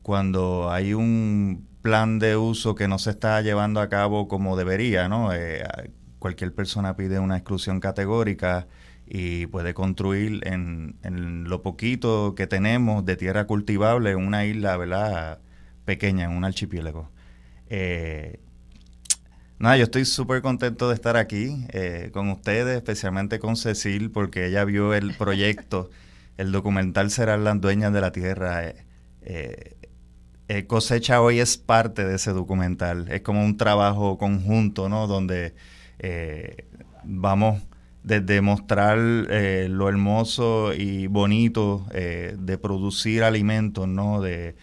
cuando hay un plan de uso que no se está llevando a cabo como debería, ¿no? Cualquier persona pide una exclusión categórica y puede construir en lo poquito que tenemos de tierra cultivable en una isla, ¿verdad?, pequeña, en un archipiélago. Yo estoy súper contento de estar aquí con ustedes, especialmente con Cecil, porque ella vio el proyecto, el documental Serán las Dueñas de la Tierra. Cosecha Hoy es parte de ese documental. Es como un trabajo conjunto, ¿no?, donde vamos desde mostrar lo hermoso y bonito de producir alimentos, ¿no?, de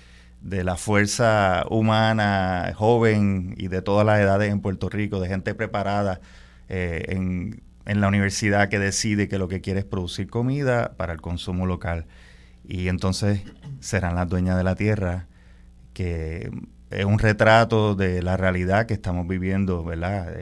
la fuerza humana joven y de todas las edades en Puerto Rico, de gente preparada en la universidad que decide que lo que quiere es producir comida para el consumo local. Y entonces Serán las Dueñas de la Tierra, que es un retrato de la realidad que estamos viviendo, ¿verdad?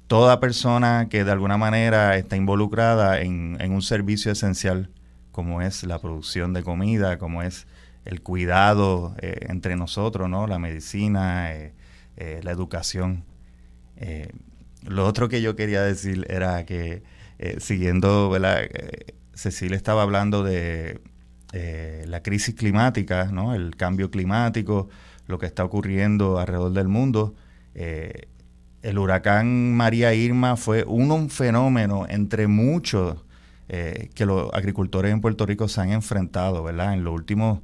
Toda persona que de alguna manera está involucrada en un servicio esencial, como es la producción de comida, como es el cuidado entre nosotros, ¿no?, la medicina, la educación. Lo otro que yo quería decir era que, siguiendo, ¿verdad?, Cecilia estaba hablando de la crisis climática, ¿no?, el cambio climático, lo que está ocurriendo alrededor del mundo. El huracán María Irma fue un fenómeno entre muchos que los agricultores en Puerto Rico se han enfrentado, ¿verdad? En los últimos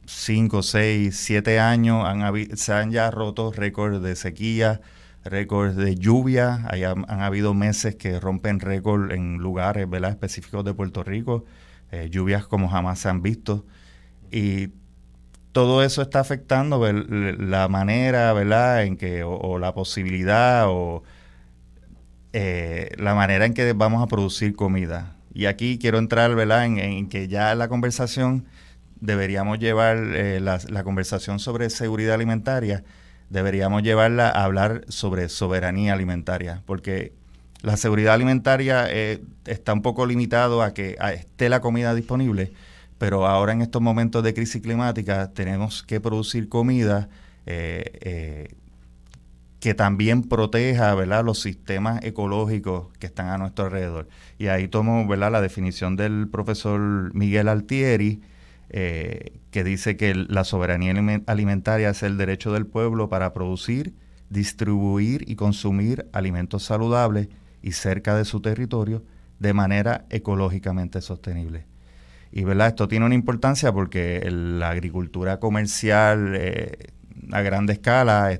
5, 6, 7 años se han ya roto récords de sequía, récords de lluvia. Han habido meses que rompen récord en lugares, ¿verdad?, específicos de Puerto Rico, lluvias como jamás se han visto. Y todo eso está afectando la manera, ¿verdad?, en que, o la posibilidad, o la manera en que vamos a producir comida. Y aquí quiero entrar, ¿verdad?, en que ya la conversación deberíamos llevar, la conversación sobre seguridad alimentaria, deberíamos llevarla a hablar sobre soberanía alimentaria, porque la seguridad alimentaria está un poco limitado a que esté la comida disponible, pero ahora en estos momentos de crisis climática tenemos que producir comida que también proteja, ¿verdad?, los sistemas ecológicos que están a nuestro alrededor. Y ahí tomo, ¿verdad?, la definición del profesor Miguel Altieri, que dice que la soberanía alimentaria es el derecho del pueblo para producir, distribuir y consumir alimentos saludables y cerca de su territorio de manera ecológicamente sostenible. Y, ¿verdad?, esto tiene una importancia porque la agricultura comercial a gran escala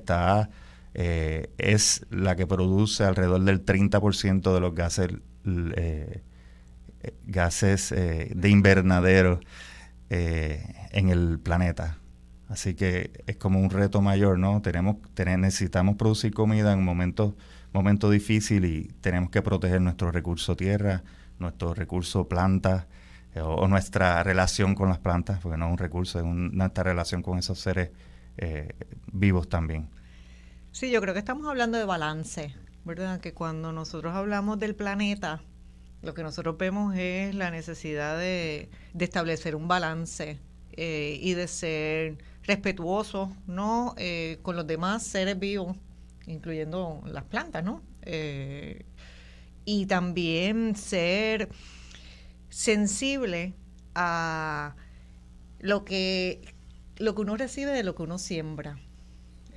es la que produce alrededor del 30% de los gases de invernadero en el planeta. Así que es como un reto mayor, ¿no? Necesitamos producir comida en momentos difíciles y tenemos que proteger nuestro recurso tierra, nuestro recurso plantas, o nuestra relación con las plantas, porque no es un recurso, es nuestra relación con esos seres vivos también. Sí, yo creo que estamos hablando de balance, ¿verdad? Que cuando nosotros hablamos del planeta, lo que nosotros vemos es la necesidad de establecer un balance y de ser respetuosos, ¿no? Con los demás seres vivos, incluyendo las plantas, ¿no? Y también ser sensible a lo que uno recibe de lo que uno siembra.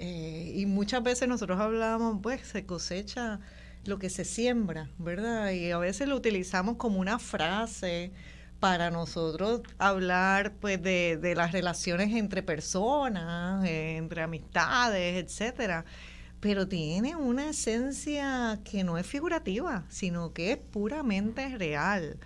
Y muchas veces nosotros hablamos, pues se cosecha lo que se siembra, ¿verdad? Y a veces lo utilizamos como una frase para nosotros hablar, pues, de las relaciones entre personas, entre amistades, etcétera. Pero tiene una esencia que no es figurativa, sino que es puramente real.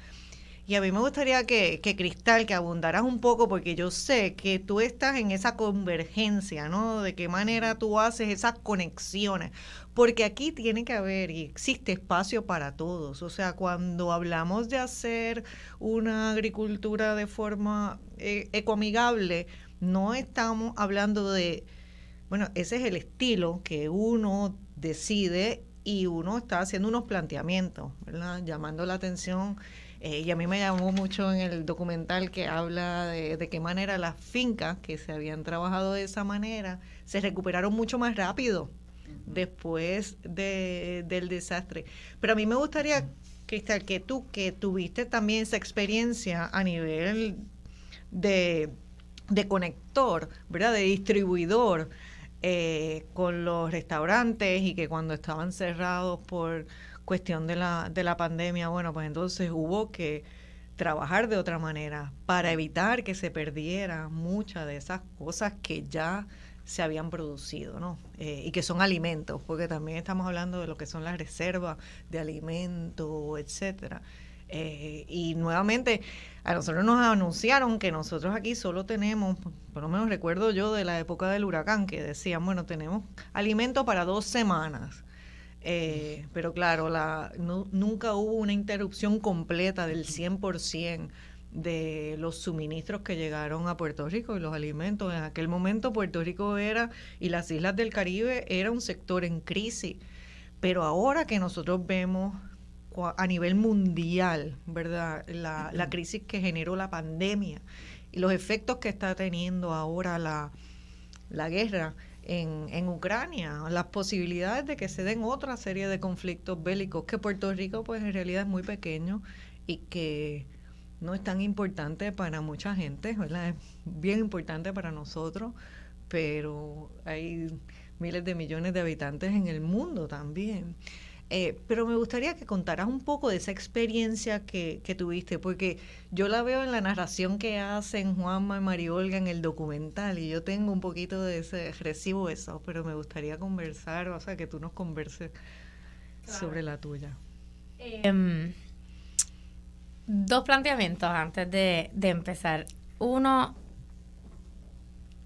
Y a mí me gustaría que Cristal, que abundaras un poco, porque yo sé que tú estás en esa convergencia, ¿no? De qué manera tú haces esas conexiones. Porque aquí tiene que haber y existe espacio para todos. O sea, cuando hablamos de hacer una agricultura de forma ecoamigable, no estamos hablando de, bueno, ese es el estilo que uno decide y uno está haciendo unos planteamientos, ¿verdad? Llamando la atención. Y a mí me llamó mucho en el documental que habla de qué manera las fincas que se habían trabajado de esa manera se recuperaron mucho más rápido después del desastre. Pero a mí me gustaría, Cristal, que tú, que tuviste también esa experiencia a nivel de conector, ¿verdad? De distribuidor con los restaurantes, y que cuando estaban cerrados por cuestión de la pandemia, bueno, pues entonces hubo que trabajar de otra manera para evitar que se perdiera muchas de esas cosas que ya se habían producido, ¿no? Y que son alimentos, porque también estamos hablando de lo que son las reservas de alimentos, etcétera. Y nuevamente a nosotros nos anunciaron que nosotros aquí solo tenemos, por lo menos recuerdo yo de la época del huracán, que decían, bueno, tenemos alimento para 2 semanas. Pero claro, nunca hubo una interrupción completa del 100% de los suministros que llegaron a Puerto Rico y los alimentos. En aquel momento Puerto Rico y las islas del Caribe era un sector en crisis, pero ahora que nosotros vemos a nivel mundial, ¿verdad? La crisis que generó la pandemia y los efectos que está teniendo ahora la guerra en Ucrania, las posibilidades de que se den otra serie de conflictos bélicos, que Puerto Rico pues en realidad es muy pequeño y que no es tan importante para mucha gente, ¿verdad? Es bien importante para nosotros, pero hay miles de millones de habitantes en el mundo también. Pero me gustaría que contaras un poco de esa experiencia que tuviste, porque yo la veo en la narración que hacen Juanma y María Olga en el documental, y yo tengo un poquito de recibo eso, pero me gustaría conversar, o sea, que tú nos converses sobre la tuya. 2 planteamientos antes de empezar. Uno,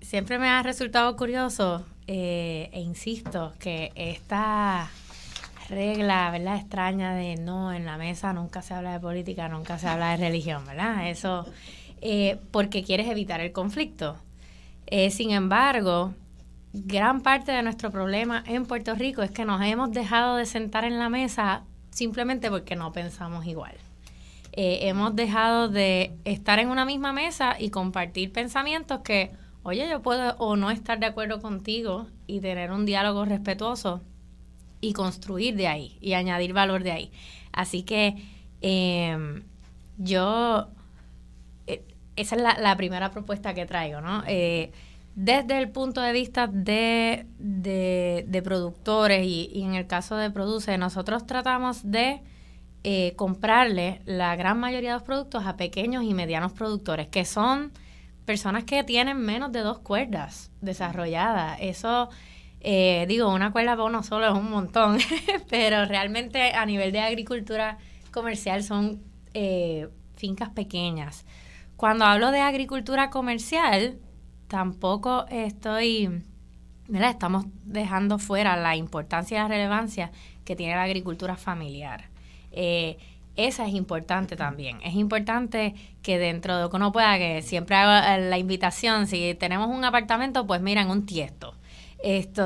siempre me ha resultado curioso, e insisto, que esta regla, ¿verdad?, extraña de no, en la mesa nunca se habla de política, nunca se habla de religión, ¿verdad? Eso porque quieres evitar el conflicto. Sin embargo, gran parte de nuestro problema en Puerto Rico es que nos hemos dejado de sentar en la mesa simplemente porque no pensamos igual. Hemos dejado de estar en una misma mesa y compartir pensamientos que, oye, yo puedo o no estar de acuerdo contigo y tener un diálogo respetuoso y construir de ahí y añadir valor de ahí. Así que esa es la primera propuesta que traigo, ¿no? Desde el punto de vista de productores y en el caso de Produce, nosotros tratamos de comprarle la gran mayoría de los productos a pequeños y medianos productores, que son personas que tienen menos de 2 cuerdas desarrolladas. Eso, una cuerda para uno solo es un montón, pero realmente a nivel de agricultura comercial son fincas pequeñas. Cuando hablo de agricultura comercial, tampoco estamos dejando fuera la importancia y la relevancia que tiene la agricultura familiar. Esa es importante también. Es importante que dentro de lo que uno pueda, que siempre haga la invitación, si tenemos un apartamento, pues mira, en un tiesto.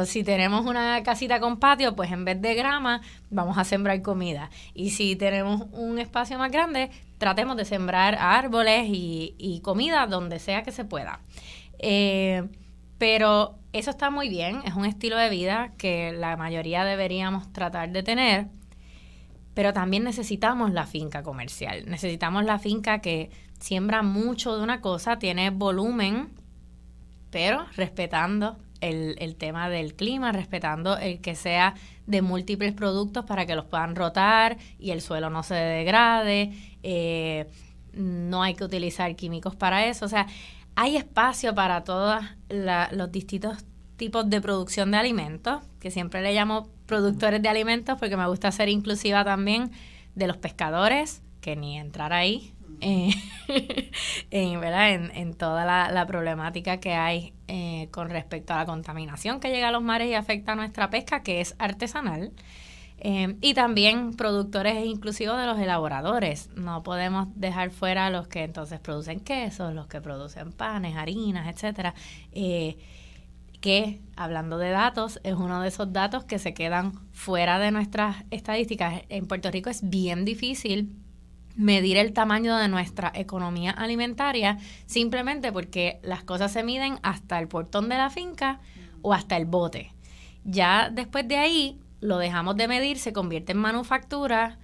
Si tenemos una casita con patio, pues en vez de grama, vamos a sembrar comida. Y si tenemos un espacio más grande, tratemos de sembrar árboles y comida donde sea que se pueda. Pero eso está muy bien, es un estilo de vida que la mayoría deberíamos tratar de tener. Pero también necesitamos la finca comercial, necesitamos la finca que siembra mucho de una cosa, tiene volumen, pero respetando el tema del clima, respetando el que sea de múltiples productos para que los puedan rotar y el suelo no se degrade, no hay que utilizar químicos para eso. O sea, hay espacio para todos los distintos tipos de producción de alimentos, que siempre le llamo productores de alimentos porque me gusta ser inclusiva también, de los pescadores, que ni entrar ahí, ¿verdad? En toda la problemática que hay con respecto a la contaminación que llega a los mares y afecta a nuestra pesca, que es artesanal. Y también productores inclusivos de los elaboradores. No podemos dejar fuera a los que entonces producen quesos, los que producen panes, harinas, etcétera. Que, hablando de datos, es uno de esos datos que se quedan fuera de nuestras estadísticas. En Puerto Rico es bien difícil medir el tamaño de nuestra economía alimentaria simplemente porque las cosas se miden hasta el portón de la finca o hasta el bote. Ya después de ahí lo dejamos de medir, se convierte en manufactura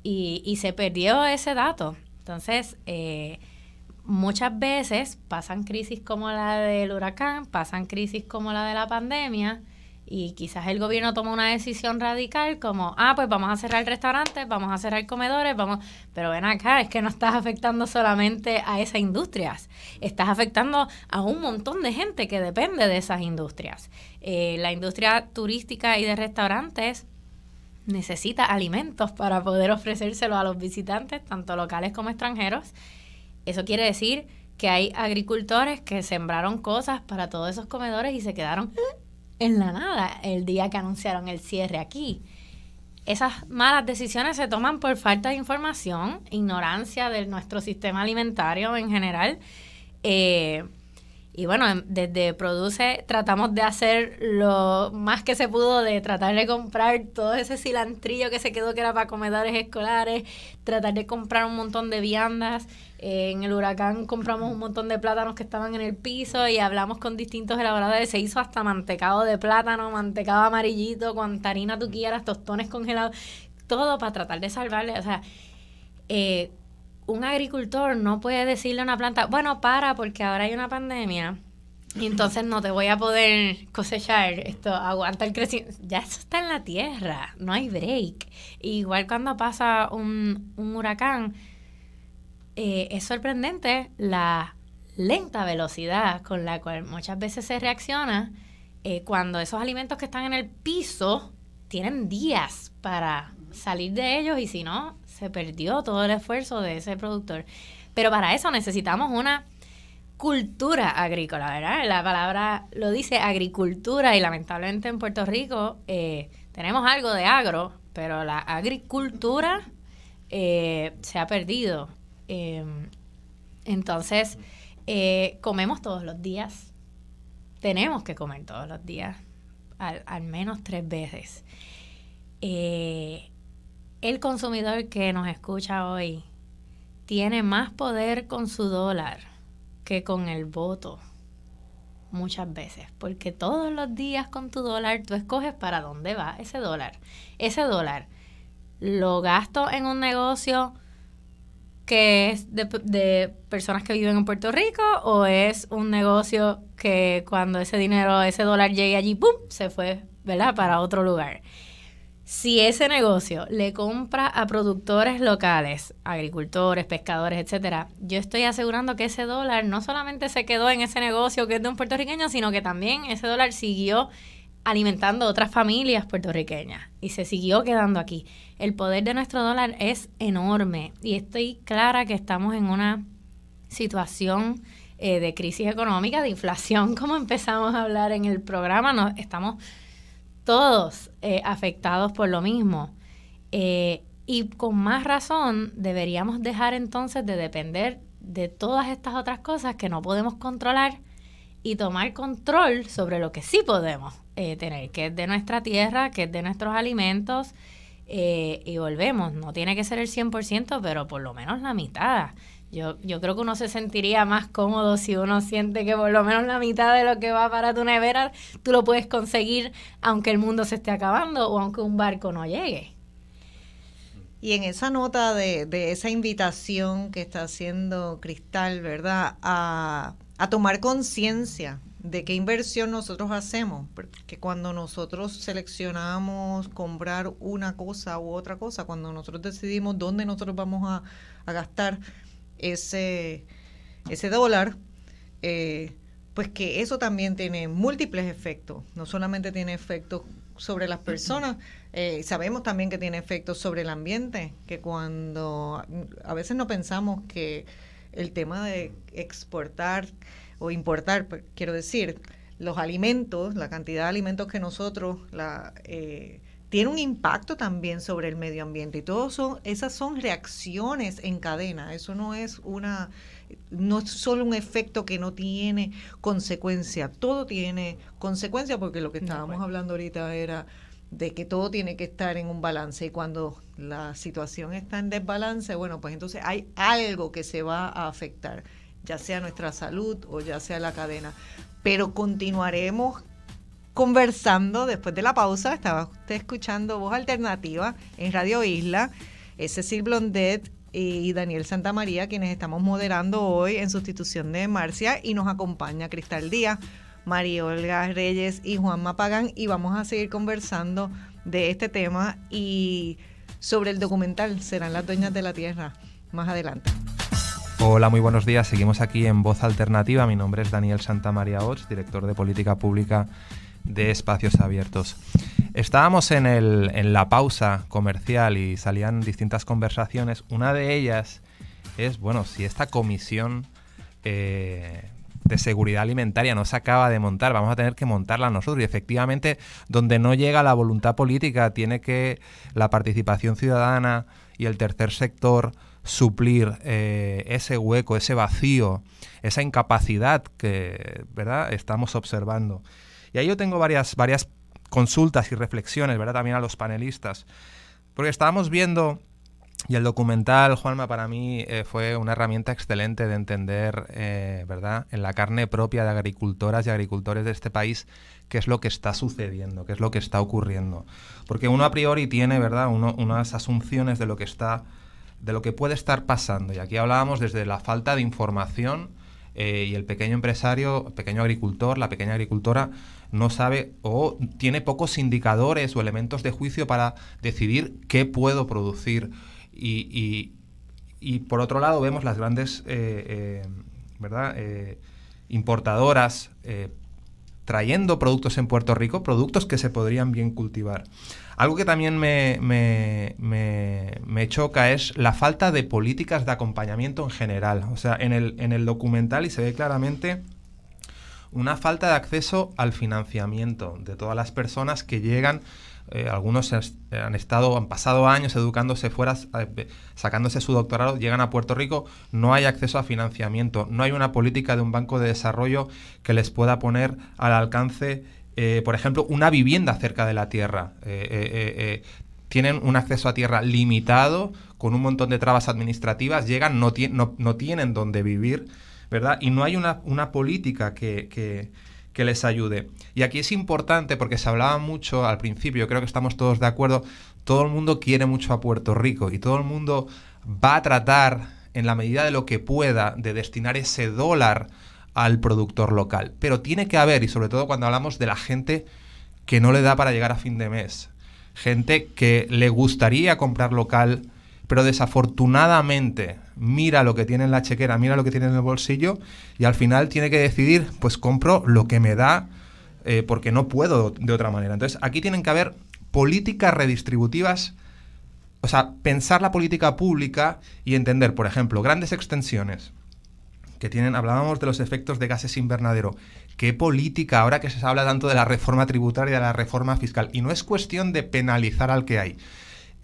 y se perdió ese dato. Entonces, muchas veces pasan crisis como la del huracán, pasan crisis como la de la pandemia y quizás el gobierno toma una decisión radical como, pues vamos a cerrar restaurantes, vamos a cerrar comedores, pero ven acá, es que no estás afectando solamente a esas industrias, estás afectando a un montón de gente que depende de esas industrias. La industria turística y de restaurantes necesita alimentos para poder ofrecérselos a los visitantes, tanto locales como extranjeros. Eso quiere decir que hay agricultores que sembraron cosas para todos esos comedores y se quedaron en la nada el día que anunciaron el cierre aquí. Esas malas decisiones se toman por falta de información, ignorancia de nuestro sistema alimentario en general. Y bueno, desde Produce tratamos de hacer lo más que se pudo, de tratar de comprar todo ese cilantrillo que se quedó que era para comedores escolares, tratar de comprar un montón de viandas. En el huracán compramos un montón de plátanos que estaban en el piso y hablamos con distintos elaboradores. Se hizo hasta mantecado de plátano, mantecado amarillito, cuanta harina tú quieras, tostones congelados, todo para tratar de salvarle. O sea, un agricultor no puede decirle a una planta, bueno, porque ahora hay una pandemia y entonces no te voy a poder cosechar, esto aguanta el crecimiento. Ya eso está en la tierra, no hay break. Igual cuando pasa un huracán, es sorprendente la lenta velocidad con la cual muchas veces se reacciona cuando esos alimentos que están en el piso tienen días para salir de ellos y si no, se perdió todo el esfuerzo de ese productor. Pero para eso necesitamos una cultura agrícola, ¿verdad? La palabra lo dice, agricultura, y lamentablemente en Puerto Rico tenemos algo de agro, pero la agricultura se ha perdido. Entonces, comemos todos los días, tenemos que comer todos los días, al menos 3 veces. El consumidor que nos escucha hoy tiene más poder con su dólar que con el voto, muchas veces, porque todos los días con tu dólar tú escoges para dónde va ese dólar. Ese dólar lo gasto en un negocio que es de personas que viven en Puerto Rico, o es un negocio que cuando ese dólar llegue allí, ¡pum!, se fue, ¿verdad?, para otro lugar. Si ese negocio le compra a productores locales, agricultores, pescadores, etcétera, yo estoy asegurando que ese dólar no solamente se quedó en ese negocio que es de un puertorriqueño, sino que también ese dólar siguió alimentando otras familias puertorriqueñas y se siguió quedando aquí. El poder de nuestro dólar es enorme y estoy clara que estamos en una situación de crisis económica, de inflación, como empezamos a hablar en el programa. Estamos todos afectados por lo mismo. Y con más razón deberíamos dejar entonces de depender de todas estas otras cosas que no podemos controlar y tomar control sobre lo que sí podemos tener, que es de nuestra tierra, que es de nuestros alimentos, y volvemos, no tiene que ser el 100%, pero por lo menos la mitad. Yo creo que uno se sentiría más cómodo si uno siente que por lo menos la mitad de lo que va para tu nevera tú lo puedes conseguir aunque el mundo se esté acabando o aunque un barco no llegue. Y en esa nota de esa invitación que está haciendo Cristal, ¿verdad?, a tomar conciencia de qué inversión nosotros hacemos, porque cuando nosotros seleccionamos comprar una cosa u otra cosa, cuando nosotros decidimos dónde nosotros vamos a gastar ese dólar, pues que eso también tiene múltiples efectos, no solamente tiene efectos sobre las personas, sabemos también que tiene efectos sobre el ambiente, que cuando a veces no pensamos que el tema de exportar o importar, quiero decir, los alimentos, la cantidad de alimentos que nosotros tiene un impacto también sobre el medio ambiente, y esas son reacciones en cadena. Eso no es solo un efecto que no tiene consecuencia, todo tiene consecuencia, porque lo que estábamos hablando ahorita era de que todo tiene que estar en un balance, y cuando la situación está en desbalance, bueno, pues entonces hay algo que se va a afectar, ya sea nuestra salud o ya sea la cadena. Pero continuaremos conversando después de la pausa. Estaba usted escuchando Voz Alternativa en Radio Isla. Es Cecil Blondet y Daniel Santamaría quienes estamos moderando hoy en sustitución de Marcia, y nos acompaña Cristal Díaz, María Olga Reyes y Juanma Pagán, y vamos a seguir conversando de este tema y sobre el documental Serán las dueñas de la tierra más adelante. Hola, muy buenos días. Seguimos aquí en Voz Alternativa. Mi nombre es Daniel Santamaría Ots, director de Política Pública de Espacios Abiertos. Estábamos en la pausa comercial y salían distintas conversaciones. Una de ellas es, bueno, si esta comisión de seguridad alimentaria no se acaba de montar, vamos a tener que montarla nosotros. Y efectivamente, donde no llega la voluntad política, tiene que la participación ciudadana y el tercer sector suplir ese hueco, ese vacío, esa incapacidad que, ¿verdad?, estamos observando. Y ahí yo tengo varias consultas y reflexiones, ¿verdad?, también a los panelistas, porque estábamos viendo, y el documental, Juanma, para mí fue una herramienta excelente de entender, ¿verdad?, en la carne propia de agricultoras y agricultores de este país, qué es lo que está sucediendo, qué es lo que está ocurriendo. Porque uno a priori tiene, ¿verdad?, unas asunciones de lo que puede estar pasando. Y aquí hablábamos desde la falta de información, y el pequeño empresario, el pequeño agricultor, la pequeña agricultora no sabe o tiene pocos indicadores o elementos de juicio para decidir qué puedo producir. Y por otro lado vemos las grandes ¿verdad?, importadoras trayendo productos en Puerto Rico, productos que se podrían bien cultivar. Algo que también me choca es la falta de políticas de acompañamiento en general. O sea, en el documental, y se ve claramente una falta de acceso al financiamiento de todas las personas que llegan. Algunos han pasado años educándose fuera, sacándose su doctorado, llegan a Puerto Rico, no hay acceso a financiamiento, no hay una política de un banco de desarrollo que les pueda poner al alcance, por ejemplo, una vivienda cerca de la tierra. Tienen un acceso a tierra limitado, con un montón de trabas administrativas, llegan, no tienen dónde vivir, ¿verdad? Y no hay una política que les ayude. Y aquí es importante, porque se hablaba mucho al principio, creo que estamos todos de acuerdo, todo el mundo quiere mucho a Puerto Rico y todo el mundo va a tratar, en la medida de lo que pueda, de destinar ese dólar al productor local. Pero tiene que haber, y sobre todo cuando hablamos de la gente que no le da para llegar a fin de mes, gente que le gustaría comprar local, pero desafortunadamente mira lo que tiene en la chequera, mira lo que tiene en el bolsillo, y al final tiene que decidir, pues compro lo que me da, porque no puedo de otra manera. Entonces aquí tienen que haber políticas redistributivas, o sea, pensar la política pública y entender, por ejemplo, grandes extensiones, que tienen, hablábamos de los efectos de gases invernadero. ¿Qué política, ahora que se habla tanto de la reforma tributaria, de la reforma fiscal? Y no es cuestión de penalizar al que hay,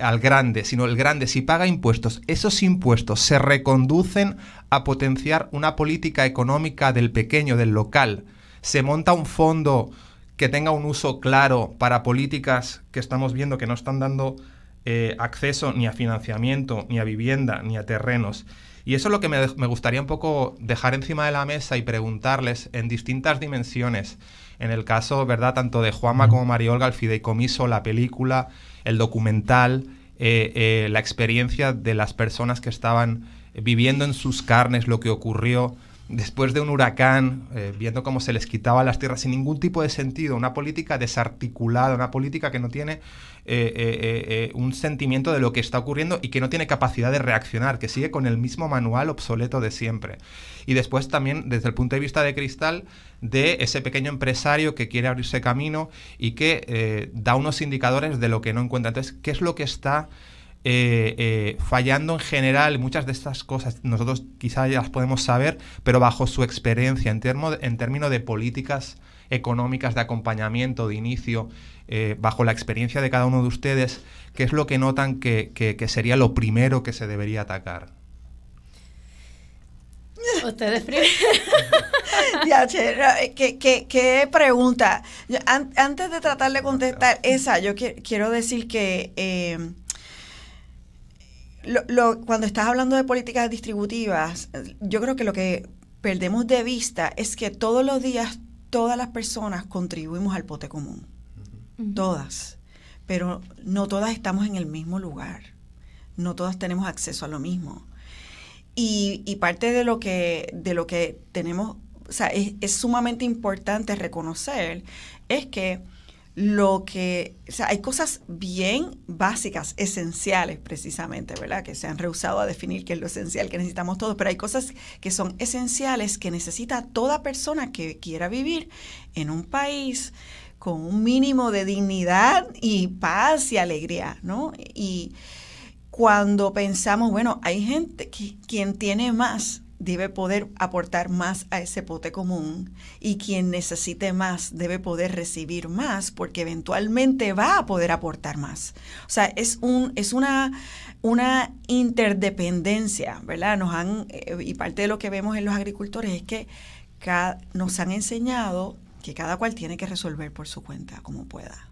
al grande, sino el grande, si paga impuestos, esos impuestos se reconducen a potenciar una política económica del pequeño, del local. Se monta un fondo que tenga un uso claro para políticas que estamos viendo que no están dando acceso ni a financiamiento, ni a vivienda, ni a terrenos. Y eso es lo que me gustaría un poco dejar encima de la mesa y preguntarles en distintas dimensiones. En el caso, ¿verdad?, tanto de Juanma como María Olga, el fideicomiso, la película, el documental, la experiencia de las personas que estaban viviendo en sus carnes lo que ocurrió después de un huracán, viendo cómo se les quitaba las tierras sin ningún tipo de sentido, una política desarticulada, una política que no tiene un sentimiento de lo que está ocurriendo y que no tiene capacidad de reaccionar, que sigue con el mismo manual obsoleto de siempre. Y después también, desde el punto de vista de Cristal, de ese pequeño empresario que quiere abrirse camino y que da unos indicadores de lo que no encuentra. Entonces, ¿qué es lo que está fallando en general? Muchas de estas cosas nosotros quizá ya las podemos saber, pero bajo su experiencia en términos de políticas económicas, de acompañamiento, de inicio, bajo la experiencia de cada uno de ustedes, ¿qué es lo que notan que sería lo primero que se debería atacar? Ustedes primero. Ya, ¿qué pregunta? Antes de tratar de contestar esa, yo quiero decir que cuando estás hablando de políticas distributivas, yo creo que lo que perdemos de vista es que todos los días todas las personas contribuimos al pote común. Todas. Pero no todas estamos en el mismo lugar. No todas tenemos acceso a lo mismo. Y parte de lo que tenemos, o sea, es sumamente importante reconocer es que o sea, hay cosas bien básicas, esenciales precisamente, ¿verdad? Que se han rehusado a definir qué es lo esencial que necesitamos todos, pero hay cosas que son esenciales que necesita toda persona que quiera vivir en un país con un mínimo de dignidad y paz y alegría, ¿no? Y cuando pensamos, bueno, hay gente quien tiene más debe poder aportar más a ese pote común y quien necesite más debe poder recibir más porque eventualmente va a poder aportar más. O sea, es una interdependencia, ¿verdad? Y parte de lo que vemos en los agricultores es que nos han enseñado que cada cual tiene que resolver por su cuenta como pueda.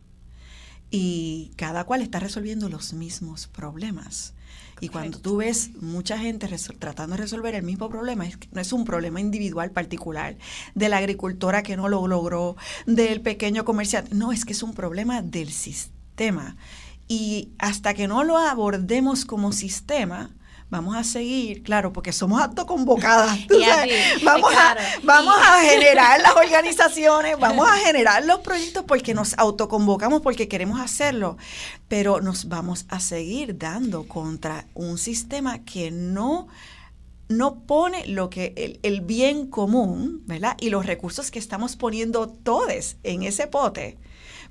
Y cada cual está resolviendo los mismos problemas. Y cuando tú ves mucha gente tratando de resolver el mismo problema, no es un problema individual particular, de la agricultora que no lo logró, del pequeño comerciante, no, es que es un problema del sistema. Y hasta que no lo abordemos como sistema, vamos a seguir, claro, porque somos autoconvocadas. Vamos a generar las organizaciones, vamos a generar los proyectos porque nos autoconvocamos, porque queremos hacerlo, pero nos vamos a seguir dando contra un sistema que no pone lo que el bien común, ¿verdad? Y los recursos que estamos poniendo todos en ese pote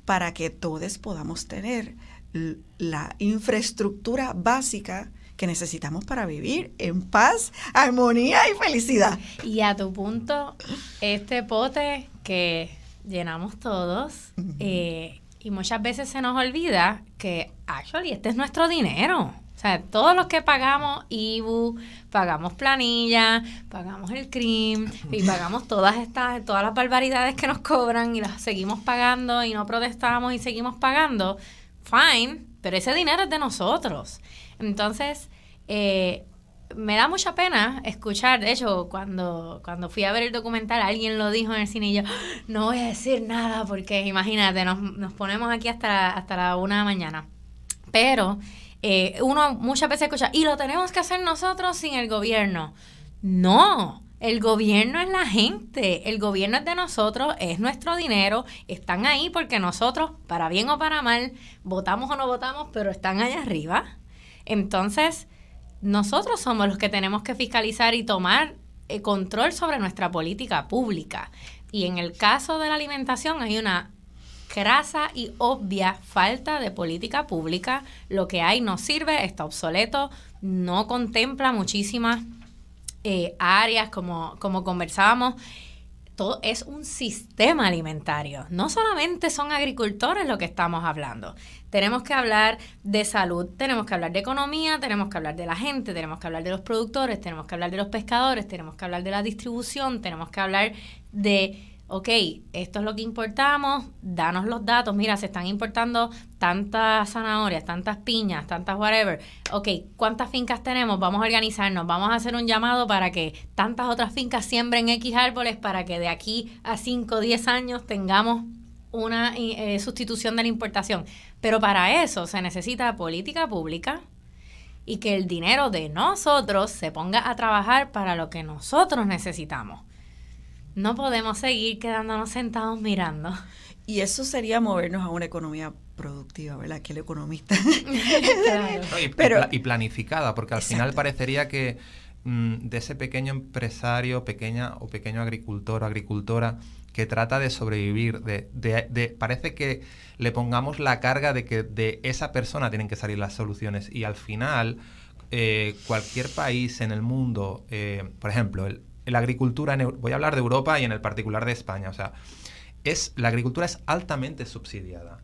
para que todos podamos tener la infraestructura básica que necesitamos para vivir en paz, armonía y felicidad. Y a tu punto, este pote que llenamos todos, y muchas veces se nos olvida que, actually, este es nuestro dinero. O sea, todos los que pagamos IBU, pagamos planilla, pagamos el CRIM y pagamos todas las barbaridades que nos cobran y las seguimos pagando y no protestamos y seguimos pagando, fine, pero ese dinero es de nosotros. Entonces, me da mucha pena escuchar, de hecho, cuando fui a ver el documental, alguien lo dijo en el cine y yo, no voy a decir nada porque imagínate, nos ponemos aquí hasta la 1 de la mañana. Pero uno muchas veces escucha, y lo tenemos que hacer nosotros sin el gobierno. No, el gobierno es la gente, el gobierno es de nosotros, es nuestro dinero, están ahí porque nosotros, para bien o para mal, votamos o no votamos, pero están allá arriba. Entonces, nosotros somos los que tenemos que fiscalizar y tomar control sobre nuestra política pública. Y en el caso de la alimentación hay una crasa y obvia falta de política pública. Lo que hay no sirve, está obsoleto, no contempla muchísimas áreas, como conversábamos. Todo es un sistema alimentario. No solamente son agricultores lo que estamos hablando. Tenemos que hablar de salud, tenemos que hablar de economía, tenemos que hablar de la gente, tenemos que hablar de los productores, tenemos que hablar de los pescadores, tenemos que hablar de la distribución, tenemos que hablar de, ok, esto es lo que importamos, danos los datos. Mira, se están importando tantas zanahorias, tantas piñas, tantas whatever. Ok, ¿cuántas fincas tenemos? Vamos a organizarnos, vamos a hacer un llamado para que tantas otras fincas siembren X árboles para que de aquí a 5 o 10 años tengamos una sustitución de la importación. Pero para eso se necesita política pública y que el dinero de nosotros se ponga a trabajar para lo que nosotros necesitamos. No podemos seguir quedándonos sentados mirando. Y eso sería movernos a una economía productiva, ¿verdad? Que el economista. Claro. No, y planificada, porque al final parecería que de ese pequeño empresario, pequeño agricultor o agricultora que trata de sobrevivir, parece que le pongamos la carga de que de esa persona tienen que salir las soluciones. Y al final, cualquier país en el mundo, por ejemplo, la agricultura, voy a hablar de Europa y en el particular de España, o sea, la agricultura es altamente subsidiada.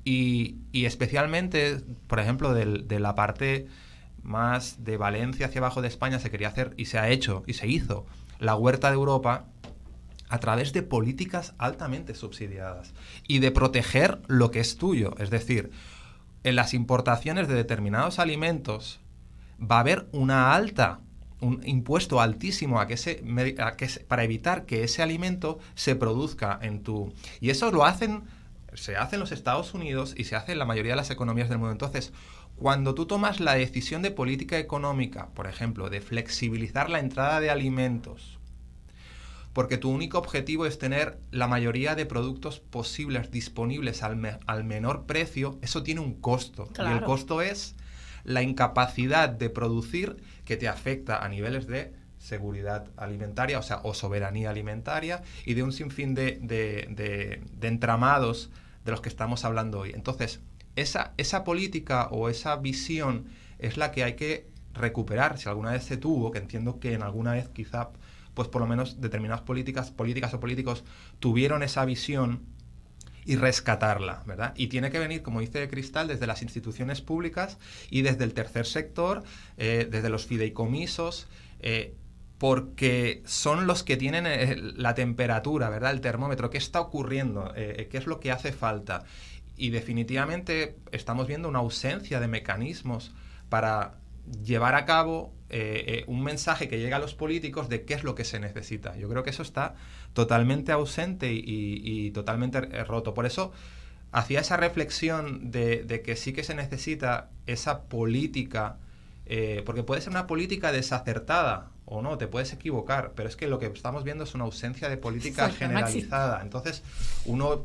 Y especialmente, por ejemplo, de la parte más de Valencia hacia abajo de España se quería hacer, y se ha hecho, y se hizo, la huerta de Europa a través de políticas altamente subsidiadas y de proteger lo que es tuyo. Es decir, en las importaciones de determinados alimentos va a haber un impuesto altísimo para evitar que ese alimento se produzca en tu... Y eso se hace en los Estados Unidos y se hace en la mayoría de las economías del mundo. Entonces, cuando tú tomas la decisión de política económica, por ejemplo, de flexibilizar la entrada de alimentos, porque tu único objetivo es tener la mayoría de productos posibles disponibles al menor precio, eso tiene un costo. Claro. Y el costo es la incapacidad de producir, que te afecta a niveles de seguridad alimentaria, o soberanía alimentaria, y de un sinfín de entramados de los que estamos hablando hoy. Entonces, esa política o esa visión es la que hay que recuperar, si alguna vez se tuvo, que entiendo que en alguna vez quizá, pues por lo menos determinadas políticas o políticos tuvieron esa visión, y rescatarla, ¿verdad? Y tiene que venir, como dice Cristal, desde las instituciones públicas y desde el tercer sector, desde los fideicomisos, porque son los que tienen la temperatura, ¿verdad? El termómetro. ¿Qué está ocurriendo? ¿Qué es lo que hace falta? Y definitivamente estamos viendo una ausencia de mecanismos para llevar a cabo un mensaje que llega a los políticos de qué es lo que se necesita. Yo creo que eso está totalmente ausente y totalmente roto. Por eso hacía esa reflexión de que sí que se necesita esa política, porque puede ser una política desacertada o no, te puedes equivocar, pero es que lo que estamos viendo es una ausencia de política generalizada. Entonces, uno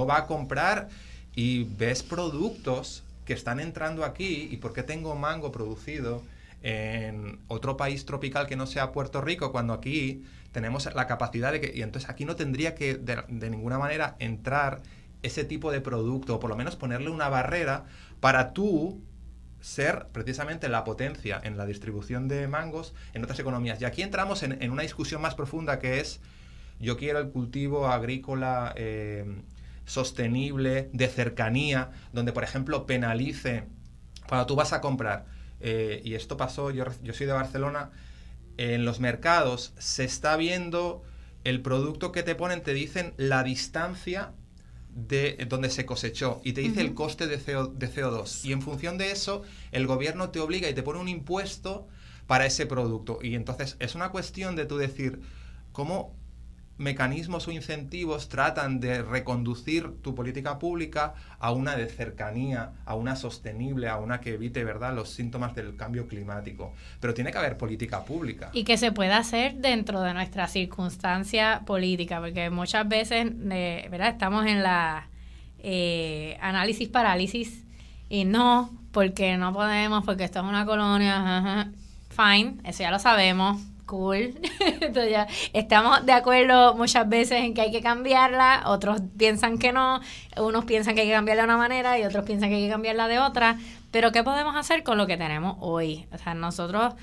va a comprar y ves productos que están entrando aquí, y ¿por qué tengo mango producido en otro país tropical que no sea Puerto Rico, cuando aquí tenemos la capacidad de que... Y entonces aquí no tendría que de ninguna manera entrar ese tipo de producto, o por lo menos ponerle una barrera para tú ser precisamente la potencia en la distribución de mangos en otras economías. Y aquí entramos en una discusión más profunda, que es: yo quiero el cultivo agrícola sostenible, de cercanía, donde, por ejemplo, penalice cuando tú vas a comprar. Y esto pasó, yo soy de Barcelona, en los mercados se está viendo el producto que te ponen, te dicen la distancia de donde se cosechó y te dice el coste de CO2. Y en función de eso, el gobierno te obliga y te pone un impuesto para ese producto. Y entonces es una cuestión de tú decir cómo mecanismos o incentivos tratan de reconducir tu política pública a una de cercanía, a una sostenible, a una que evite, ¿verdad?, los síntomas del cambio climático. Pero tiene que haber política pública. Y que se pueda hacer dentro de nuestra circunstancia política, porque muchas veces, ¿verdad?, estamos en la análisis parálisis, y no, porque no podemos, porque esto es una colonia, fine, eso ya lo sabemos. Cool. Entonces ya estamos de acuerdo muchas veces en que hay que cambiarla, otros piensan que no, unos piensan que hay que cambiarla de una manera y otros piensan que hay que cambiarla de otra, pero ¿qué podemos hacer con lo que tenemos hoy? O sea, nosotros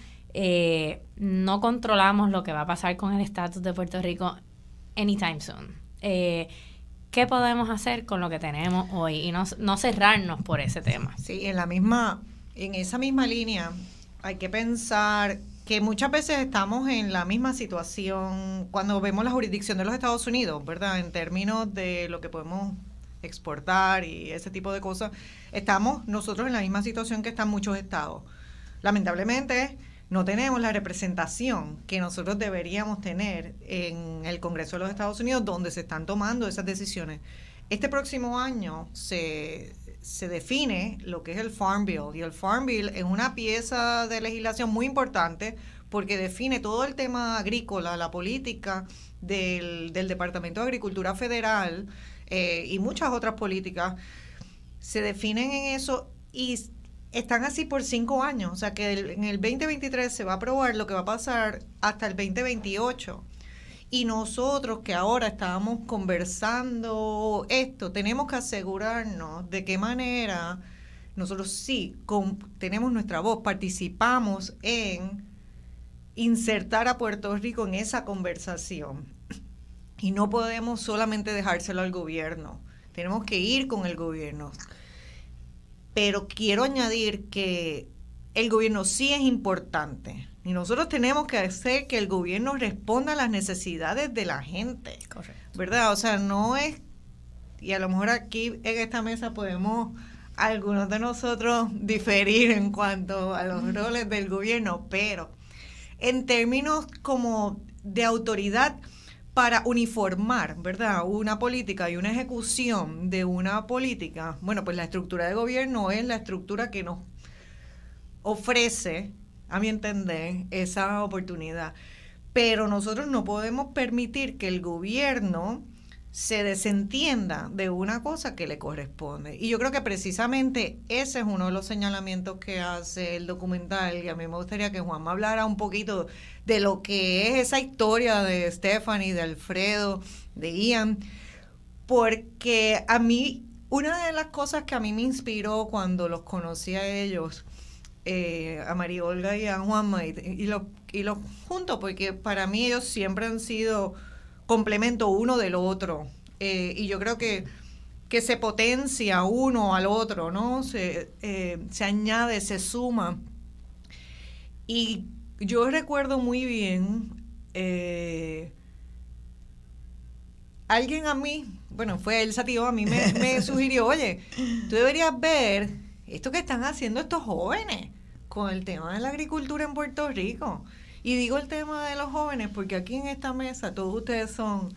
no controlamos lo que va a pasar con el estatus de Puerto Rico anytime soon. ¿Qué podemos hacer con lo que tenemos hoy? Y no cerrarnos por ese tema. Sí, en esa misma línea hay que pensar que muchas veces estamos en la misma situación cuando vemos la jurisdicción de los Estados Unidos, ¿verdad? En términos de lo que podemos exportar y ese tipo de cosas, estamos nosotros en la misma situación que están muchos estados. Lamentablemente no tenemos la representación que nosotros deberíamos tener en el Congreso de los Estados Unidos, donde se están tomando esas decisiones. Este próximo año se define lo que es el Farm Bill, y el Farm Bill es una pieza de legislación muy importante porque define todo el tema agrícola, la política del Departamento de Agricultura Federal y muchas otras políticas se definen en eso y están así por 5 años, o sea que en el 2023 se va a aprobar lo que va a pasar hasta el 2028. Y nosotros que ahora estábamos conversando esto, tenemos que asegurarnos de qué manera nosotros sí tenemos nuestra voz, participamos en insertar a Puerto Rico en esa conversación. Y no podemos solamente dejárselo al gobierno, tenemos que ir con el gobierno. Pero quiero añadir que el gobierno sí es importante y nosotros tenemos que hacer que el gobierno responda a las necesidades de la gente. Correcto. ¿Verdad? O sea, no es, y a lo mejor aquí en esta mesa podemos algunos de nosotros diferir en cuanto a los roles del gobierno, pero en términos como de autoridad para uniformar, ¿verdad?, una política y una ejecución de una política, bueno, pues la estructura de gobierno es la estructura que nos ofrece, a mi entender, esa oportunidad. Pero nosotros no podemos permitir que el gobierno se desentienda de una cosa que le corresponde. Y yo creo que precisamente ese es uno de los señalamientos que hace el documental, y a mí me gustaría que Juanma hablara un poquito de lo que es esa historia de Stephanie, de Alfredo, de Ian, porque a mí, una de las cosas que a mí me inspiró cuando los conocí a ellos, a María Olga y a Juanma, y los junto, porque para mí ellos siempre han sido complemento uno del otro, y yo creo que se potencia uno al otro, ¿no? Se añade, se suma. Y yo recuerdo muy bien, alguien a mí, bueno, fue Elsa Tío, a mí me sugirió, oye, tú deberías ver esto que están haciendo estos jóvenes con el tema de la agricultura en Puerto Rico. Y digo el tema de los jóvenes porque aquí en esta mesa todos ustedes son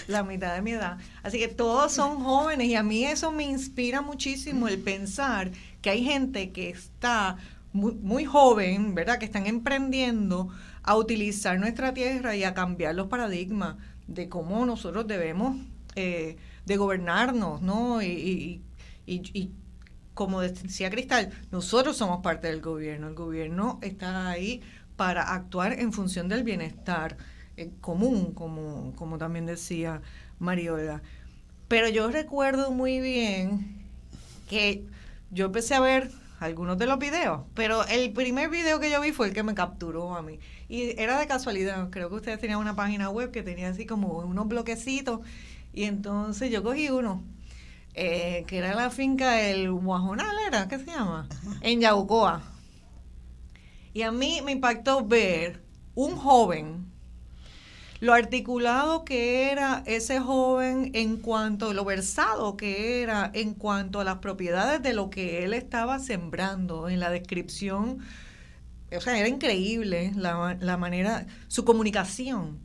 la mitad de mi edad. Así que todos son jóvenes y a mí eso me inspira muchísimo, el pensar que hay gente que está muy, muy joven, ¿verdad?, que están emprendiendo a utilizar nuestra tierra y a cambiar los paradigmas de cómo nosotros debemos de gobernarnos, ¿no? Y como decía Cristal, nosotros somos parte del gobierno. El gobierno está ahí para actuar en función del bienestar común, como también decía Mariola. Pero yo recuerdo muy bien que yo empecé a ver algunos de los videos, pero el primer video que yo vi fue el que me capturó a mí. Y era de casualidad, creo que ustedes tenían una página web que tenía así como unos bloquecitos, y entonces yo cogí uno, que era la finca El Guajonal, ¿era? ¿Qué se llama? En Yabucoa. Y a mí me impactó ver un joven, lo articulado que era ese joven en cuanto, lo versado que era en cuanto a las propiedades de lo que él estaba sembrando, en la descripción. O sea, era increíble la manera, su comunicación.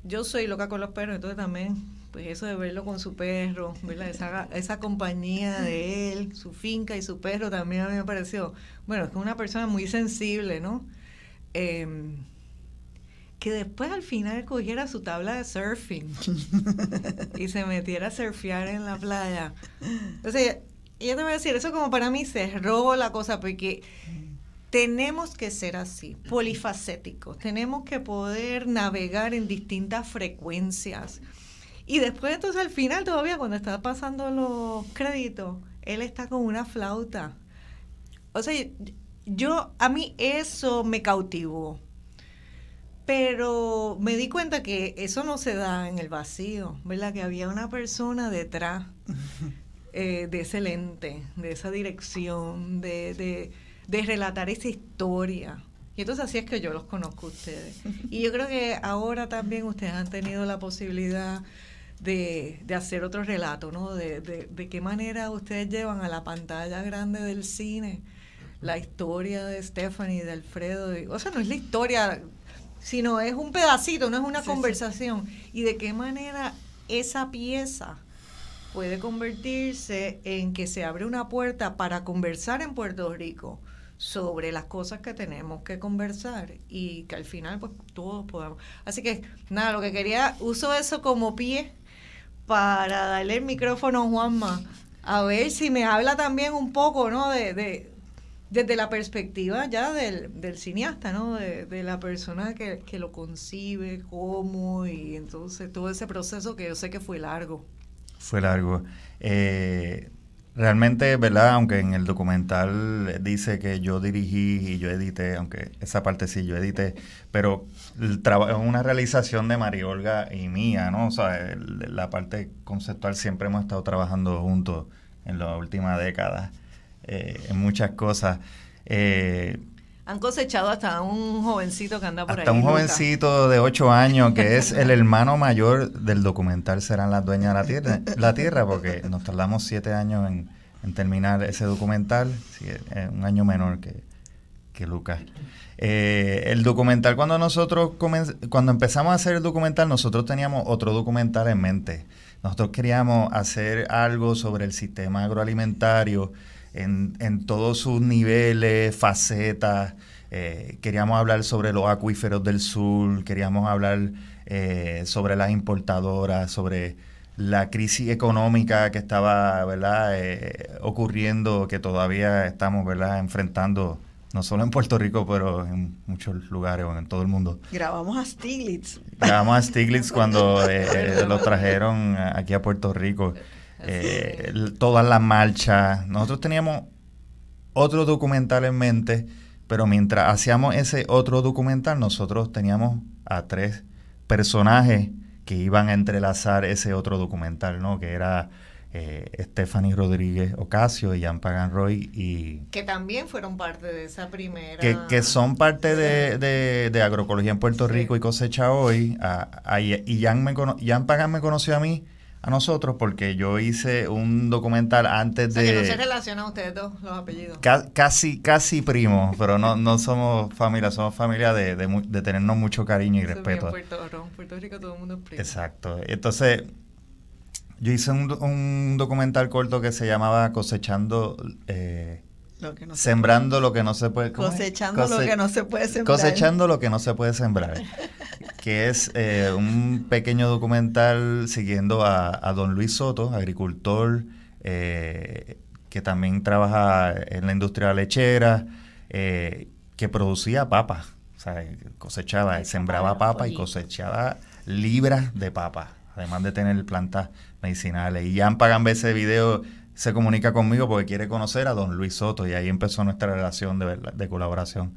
Yo soy loca con los perros, entonces también, pues eso de verlo con su perro, ¿verdad? Esa compañía de él, su finca y su perro también a mí me pareció, bueno, es que una persona muy sensible, ¿no? Que después al final cogiera su tabla de surfing y se metiera a surfear en la playa. Entonces, yo te voy a decir, eso como para mí cerró la cosa, porque tenemos que ser así, polifacéticos, tenemos que poder navegar en distintas frecuencias. Y después, entonces, al final todavía, cuando está pasando los créditos, él está con una flauta. O sea, a mí eso me cautivó. Pero me di cuenta que eso no se da en el vacío, ¿verdad? Que había una persona detrás de ese lente, de esa dirección, de relatar esa historia. Y entonces así es que yo los conozco a ustedes. Y yo creo que ahora también ustedes han tenido la posibilidad de hacer otro relato, ¿no? De qué manera ustedes llevan a la pantalla grande del cine la historia de Stephanie, de Alfredo. O sea, no es la historia, sino es un pedacito, no es una conversación. Y de qué manera esa pieza puede convertirse en que se abre una puerta para conversar en Puerto Rico sobre las cosas que tenemos que conversar y que al final pues todos podamos. Así que nada, lo que quería, uso eso como pie para darle el micrófono a Juanma, a ver si me habla también un poco, ¿no? Desde la perspectiva ya del cineasta, ¿no? De la persona que lo concibe, cómo, y entonces todo ese proceso que yo sé que fue largo. Fue largo. Realmente, ¿verdad? Aunque en el documental dice que yo dirigí y yo edité, aunque esa parte sí yo edité, pero es una realización de María Olga y mía, ¿no? O sea, la parte conceptual siempre hemos estado trabajando juntos en la última década. En muchas cosas. Han cosechado hasta un jovencito que anda por ahí. Hasta un jovencito de 8 años que es el hermano mayor del documental Serán las dueñas de la tierra, porque nos tardamos 7 años en terminar ese documental, sí, un año menor que Lucas. El documental, cuando empezamos a hacer el documental, nosotros teníamos otro documental en mente. Nosotros queríamos hacer algo sobre el sistema agroalimentario en todos sus niveles, facetas. Queríamos hablar sobre los acuíferos del sur, queríamos hablar sobre las importadoras, sobre la crisis económica que estaba, ¿verdad? Ocurriendo, que todavía estamos, ¿verdad?, enfrentando, no solo en Puerto Rico, pero en muchos lugares o en todo el mundo. Grabamos a Stiglitz. Cuando lo trajeron aquí a Puerto Rico. Todas las marchas. Nosotros teníamos otro documental en mente, pero mientras hacíamos ese otro documental, nosotros teníamos a 3 personajes que iban a entrelazar ese otro documental, ¿no? Que era Stephanie Rodríguez Ocasio y Jan Pagan Roy, y que también fueron parte de esa primera... Que son parte de Agroecología en Puerto Rico y Cosecha Hoy. Y Jan Pagan me conoció a nosotros porque yo hice un documental antes de... que no se relacionan ustedes dos, los apellidos. Casi primos, pero no somos familia de tenernos mucho cariño y respeto. En Puerto Rico todo el mundo es primo. Exacto. Entonces, yo hice un documental corto que se llamaba Cosechando... sembrando lo que no se puede... Cosechando lo que no se puede sembrar. Cosechando lo que no se puede sembrar. Que es un pequeño documental siguiendo a don Luis Soto, agricultor, que también trabaja en la industria lechera, que producía papas. O sea, cosechaba, sembraba papas y cosechaba libras de papas, además de tener plantas medicinales. Y Jan Pagan ve ese video, se comunica conmigo porque quiere conocer a don Luis Soto, y ahí empezó nuestra relación de colaboración.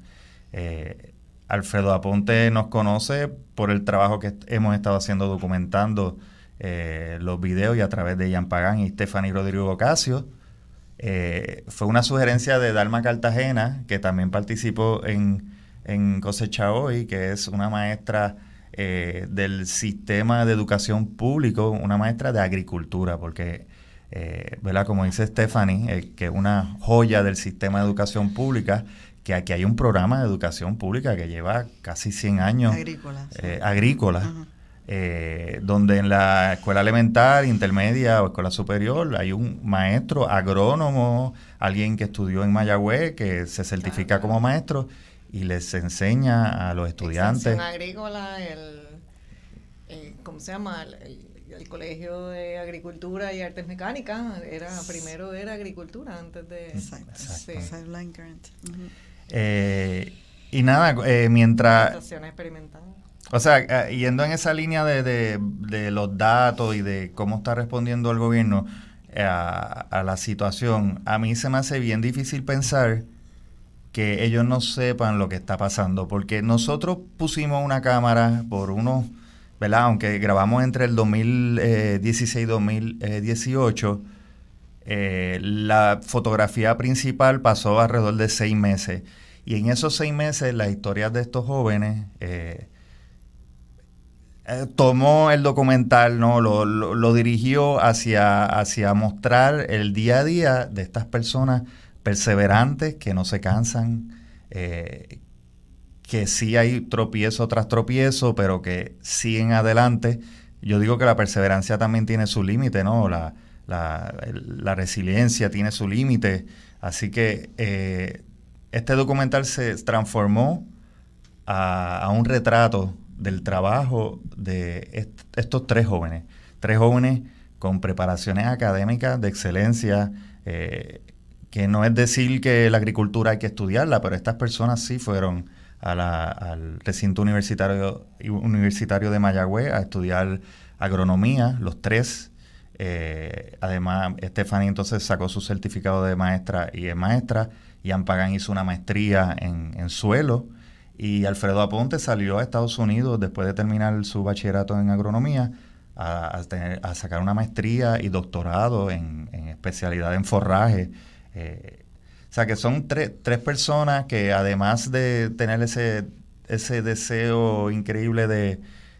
Alfredo Aponte nos conoce por el trabajo que hemos estado haciendo documentando los videos, y a través de Jan Pagan y Stephanie Rodríguez Ocasio. Fue una sugerencia de Dalma Cartagena, que también participó en Cosecha Hoy, que es una maestra del sistema de educación público, una maestra de agricultura, porque, ¿verdad?, como dice Stephanie, que es una joya del sistema de educación pública, que aquí hay un programa de educación pública que lleva casi 100 años. Agrícola. Uh-huh. Donde en la escuela elemental, intermedia o escuela superior hay un maestro agrónomo, alguien que estudió en Mayagüez, que se certifica como maestro y les enseña a los estudiantes. Extensión agrícola, ¿cómo se llama? El Colegio de Agricultura y Artes Mecánicas primero era agricultura antes de... Exacto. Sí. Y nada, mientras... Estaciones experimentales. O sea, yendo en esa línea de los datos y de cómo está respondiendo el gobierno a la situación, a mí se me hace bien difícil pensar que ellos no sepan lo que está pasando, porque nosotros pusimos una cámara por unos, ¿verdad? Aunque grabamos entre el 2016 y 2018, la fotografía principal pasó alrededor de 6 meses. Y en esos 6 meses, las historias de estos jóvenes, tomó el documental, ¿no? Lo dirigió hacia mostrar el día a día de estas personas perseverantes, que no se cansan, que sí hay tropiezo tras tropiezo, pero que siguen adelante. Yo digo que la perseverancia también tiene su límite, ¿no? La resiliencia tiene su límite. Así que este documental se transformó a un retrato del trabajo de estos 3 jóvenes. 3 jóvenes con preparaciones académicas de excelencia, que no es decir que la agricultura hay que estudiarla, pero estas personas sí fueron al recinto universitario de Mayagüez a estudiar agronomía, los 3. Además, Stephanie entonces sacó su certificado de maestra y es maestra. Ian Pagan hizo una maestría en suelo. Y Alfredo Aponte salió a Estados Unidos después de terminar su bachillerato en agronomía a sacar una maestría y doctorado en especialidad en forraje. O sea que son tres personas que, además de tener ese deseo increíble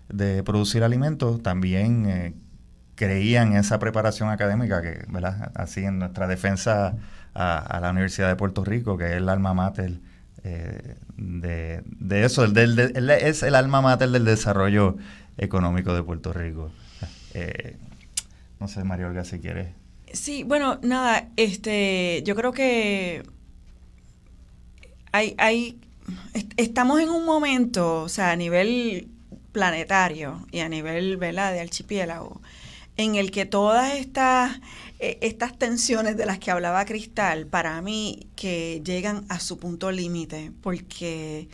de producir alimentos, también creían en esa preparación académica que, ¿verdad? Así en nuestra defensa a la Universidad de Puerto Rico, que es el alma mater de eso, es el alma mater del desarrollo económico de Puerto Rico. No sé, María Olga, si quieres. Sí, bueno, nada, yo creo que estamos en un momento, o sea, a nivel planetario y a nivel, ¿verdad?, de archipiélago, en el que todas estas tensiones de las que hablaba Cristal, para mí, que llegan a su punto límite, porque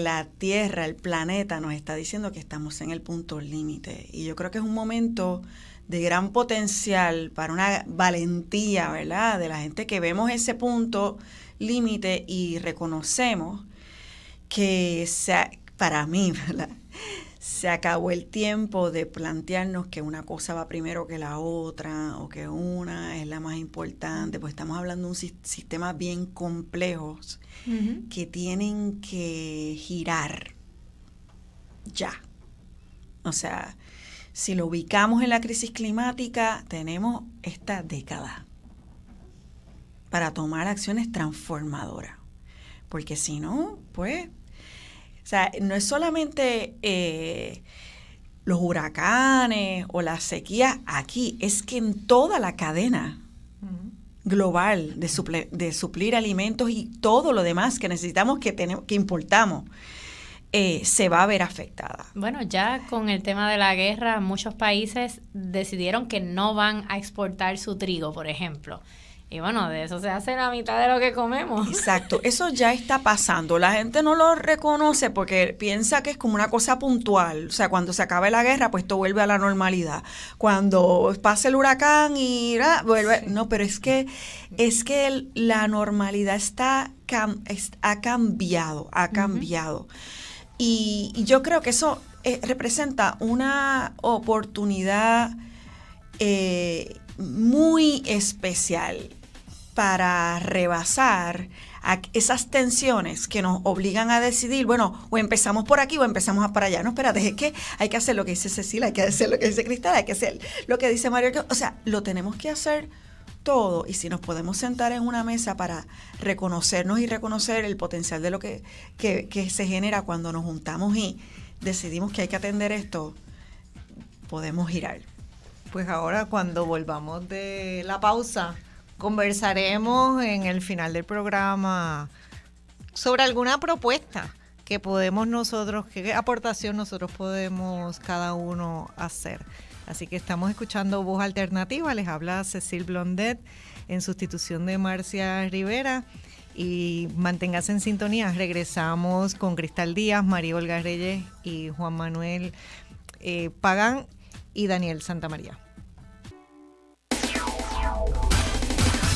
la Tierra, el planeta, nos está diciendo que estamos en el punto límite. Y yo creo que es un momento de gran potencial para una valentía, ¿verdad?, de la gente que vemos ese punto límite y reconocemos que, para mí, ¿verdad?, se acabó el tiempo de plantearnos que una cosa va primero que la otra o que una es la más importante, pues estamos hablando de un sistema bien complejos que tienen que girar ya. O sea, si lo ubicamos en la crisis climática, tenemos esta década para tomar acciones transformadoras, porque si no, pues... O sea, no es solamente los huracanes o las sequías aquí, es que en toda la cadena global de suplir alimentos y todo lo demás que necesitamos, que importamos, se va a ver afectada. Bueno, ya con el tema de la guerra, muchos países decidieron que no van a exportar su trigo, por ejemplo. Y bueno, de eso se hace la mitad de lo que comemos. Exacto, eso ya está pasando. La gente no lo reconoce porque piensa que es como una cosa puntual. O sea, cuando se acabe la guerra, pues todo vuelve a la normalidad. Cuando pase el huracán y vuelve... Sí. No, pero es que la normalidad ha cambiado. Y yo creo que eso representa una oportunidad muy especial para rebasar esas tensiones que nos obligan a decidir, bueno, o empezamos por aquí o empezamos para allá. No, espérate, es que hay que hacer lo que dice Cecilia, hay que hacer lo que dice Cristal, hay que hacer lo que dice Mario. O sea, lo tenemos que hacer todo. Y si nos podemos sentar en una mesa para reconocernos y reconocer el potencial de lo que se genera cuando nos juntamos y decidimos que hay que atender esto, podemos girar. Pues ahora, cuando volvamos de la pausa, conversaremos en el final del programa sobre alguna propuesta que podemos nosotros, qué aportación nosotros podemos cada uno hacer. Así que estamos escuchando Voz Alternativa, les habla Cecil Blondet en sustitución de Marcia Rivera, y manténgase en sintonía. Regresamos con Cristal Díaz, María Olga Reyes y Juan Manuel Pagán y Daniel Santamaría.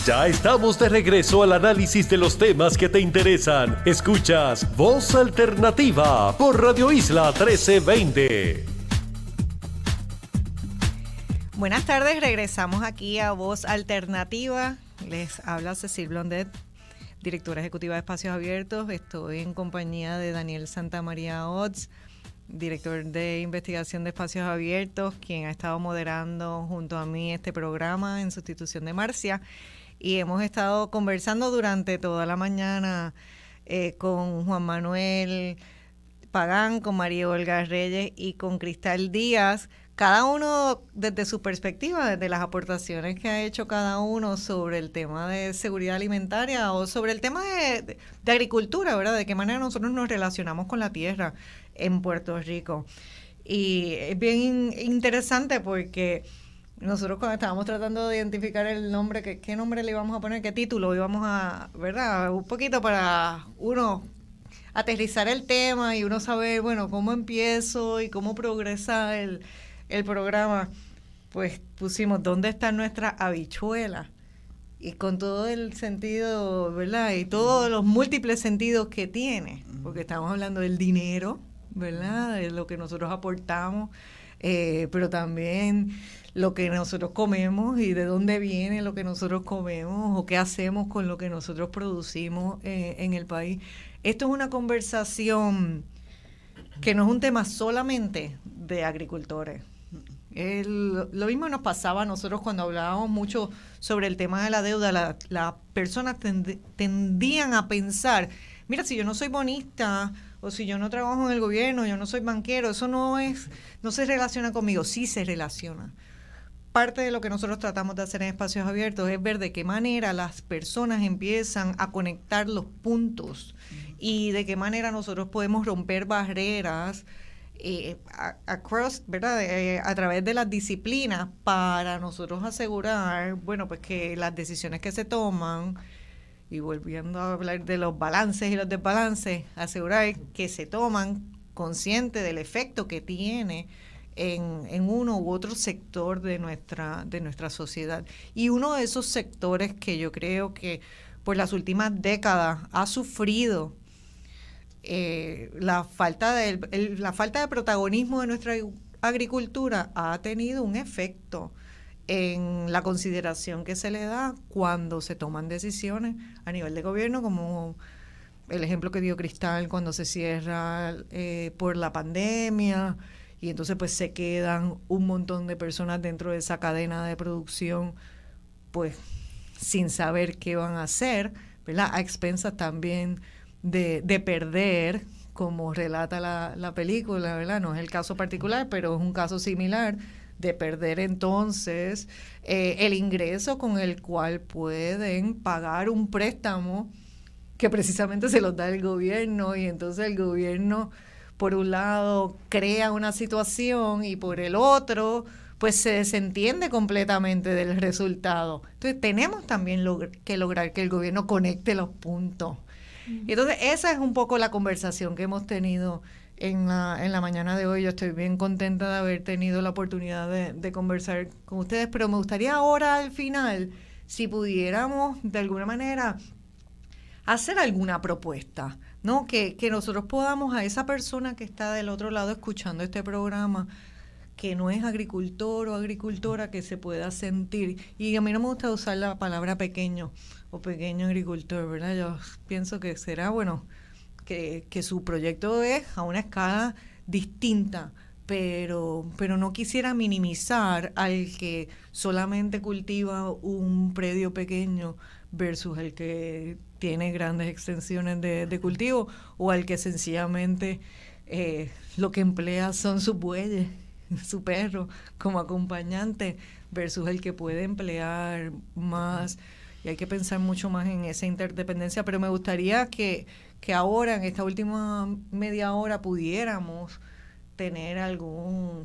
Ya estamos de regreso al análisis de los temas que te interesan. Escuchas Voz Alternativa por Radio Isla 1320. Buenas tardes, regresamos aquí a Voz Alternativa. Les habla Cecil Blondet, directora ejecutiva de Espacios Abiertos. Estoy en compañía de Daniel Santamaría Ots, director de investigación de Espacios Abiertos, quien ha estado moderando junto a mí este programa en sustitución de Marcia. Y hemos estado conversando durante toda la mañana con Juan Manuel Pagán, con María Olga Reyes y con Cristal Díaz, cada uno desde su perspectiva, desde las aportaciones que ha hecho cada uno sobre el tema de seguridad alimentaria o sobre el tema de agricultura, ¿verdad? De qué manera nosotros nos relacionamos con la tierra en Puerto Rico. Y es bien interesante porque nosotros cuando estábamos tratando de identificar el nombre, ¿qué nombre le íbamos a poner? ¿Qué título íbamos a, verdad? Un poquito para uno aterrizar el tema y uno saber, bueno, cómo empiezo y cómo progresa el programa. Pues pusimos ¿dónde están nuestras habichuelas? Y con todo el sentido, ¿verdad? Y todos los múltiples sentidos que tiene, porque estamos hablando del dinero, ¿verdad? De lo que nosotros aportamos, pero también lo que nosotros comemos y de dónde viene lo que nosotros comemos o qué hacemos con lo que nosotros producimos en el país. Esto es una conversación que no es un tema solamente de agricultores. Lo mismo nos pasaba a nosotros cuando hablábamos mucho sobre el tema de la deuda. Las personas tendían a pensar, mira, si yo no soy bonista o si yo no trabajo en el gobierno, yo no soy banquero, eso no se relaciona conmigo. Sí se relaciona. Parte de lo que nosotros tratamos de hacer en Espacios Abiertos es ver de qué manera las personas empiezan a conectar los puntos y de qué manera nosotros podemos romper barreras across, ¿verdad? A través de las disciplinas para nosotros asegurar, bueno, pues que las decisiones que se toman, y volviendo a hablar de los balances y los desbalances, asegurar que se toman consciente del efecto que tiene en uno u otro sector de nuestra sociedad. Y uno de esos sectores que yo creo que por las últimas décadas ha sufrido la falta de protagonismo de nuestra agricultura ha tenido un efecto en la consideración que se le da cuando se toman decisiones a nivel de gobierno, como el ejemplo que dio Cristal cuando se cierra por la pandemia, y entonces pues se quedan un montón de personas dentro de esa cadena de producción pues sin saber qué van a hacer, ¿verdad? A expensas también de perder, como relata la película, ¿verdad? No es el caso particular, pero es un caso similar, de perder entonces el ingreso con el cual pueden pagar un préstamo que precisamente se los da el gobierno, y entonces el gobierno por un lado crea una situación y por el otro pues se desentiende completamente del resultado. Entonces tenemos también que lograr que el gobierno conecte los puntos. Y entonces esa es un poco la conversación que hemos tenido en la mañana de hoy. Yo estoy bien contenta de haber tenido la oportunidad de conversar con ustedes, pero me gustaría ahora al final, si pudiéramos de alguna manera hacer alguna propuesta, ¿no? Que nosotros podamos a esa persona que está del otro lado escuchando este programa, que no es agricultor o agricultora, que se pueda sentir, y a mí no me gusta usar la palabra pequeño o pequeño agricultor, ¿verdad? Yo pienso que será, bueno, que su proyecto es a una escala distinta, pero no quisiera minimizar al que solamente cultiva un predio pequeño versus el que tiene grandes extensiones de cultivo, o al que sencillamente lo que emplea son sus bueyes, su perro como acompañante, versus el que puede emplear más. Y hay que pensar mucho más en esa interdependencia, pero me gustaría que ahora, en esta última media hora, pudiéramos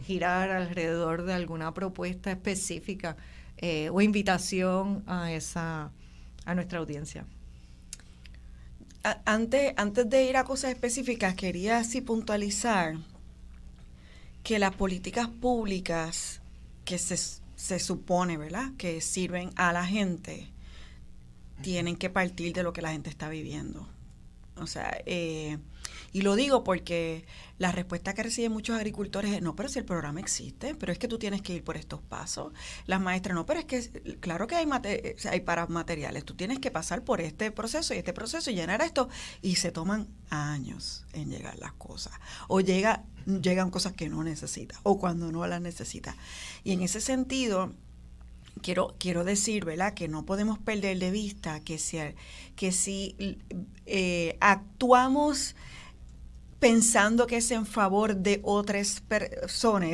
girar alrededor de alguna propuesta específica o invitación a nuestra audiencia. Antes de ir a cosas específicas, quería así puntualizar que las políticas públicas que se supone, ¿verdad?, que sirven a la gente, tienen que partir de lo que la gente está viviendo. O sea, y lo digo porque la respuesta que reciben muchos agricultores es, no, pero si el programa existe, pero es que tú tienes que ir por estos pasos. Las maestras, no, pero es que claro que hay para materiales, tú tienes que pasar por este proceso y llenar esto, y se toman años en llegar las cosas. O llegan cosas que no necesitas, o cuando no las necesitas. Y en ese sentido, quiero decir, ¿verdad?, que no podemos perder de vista que si actuamos pensando que es en favor de otras personas,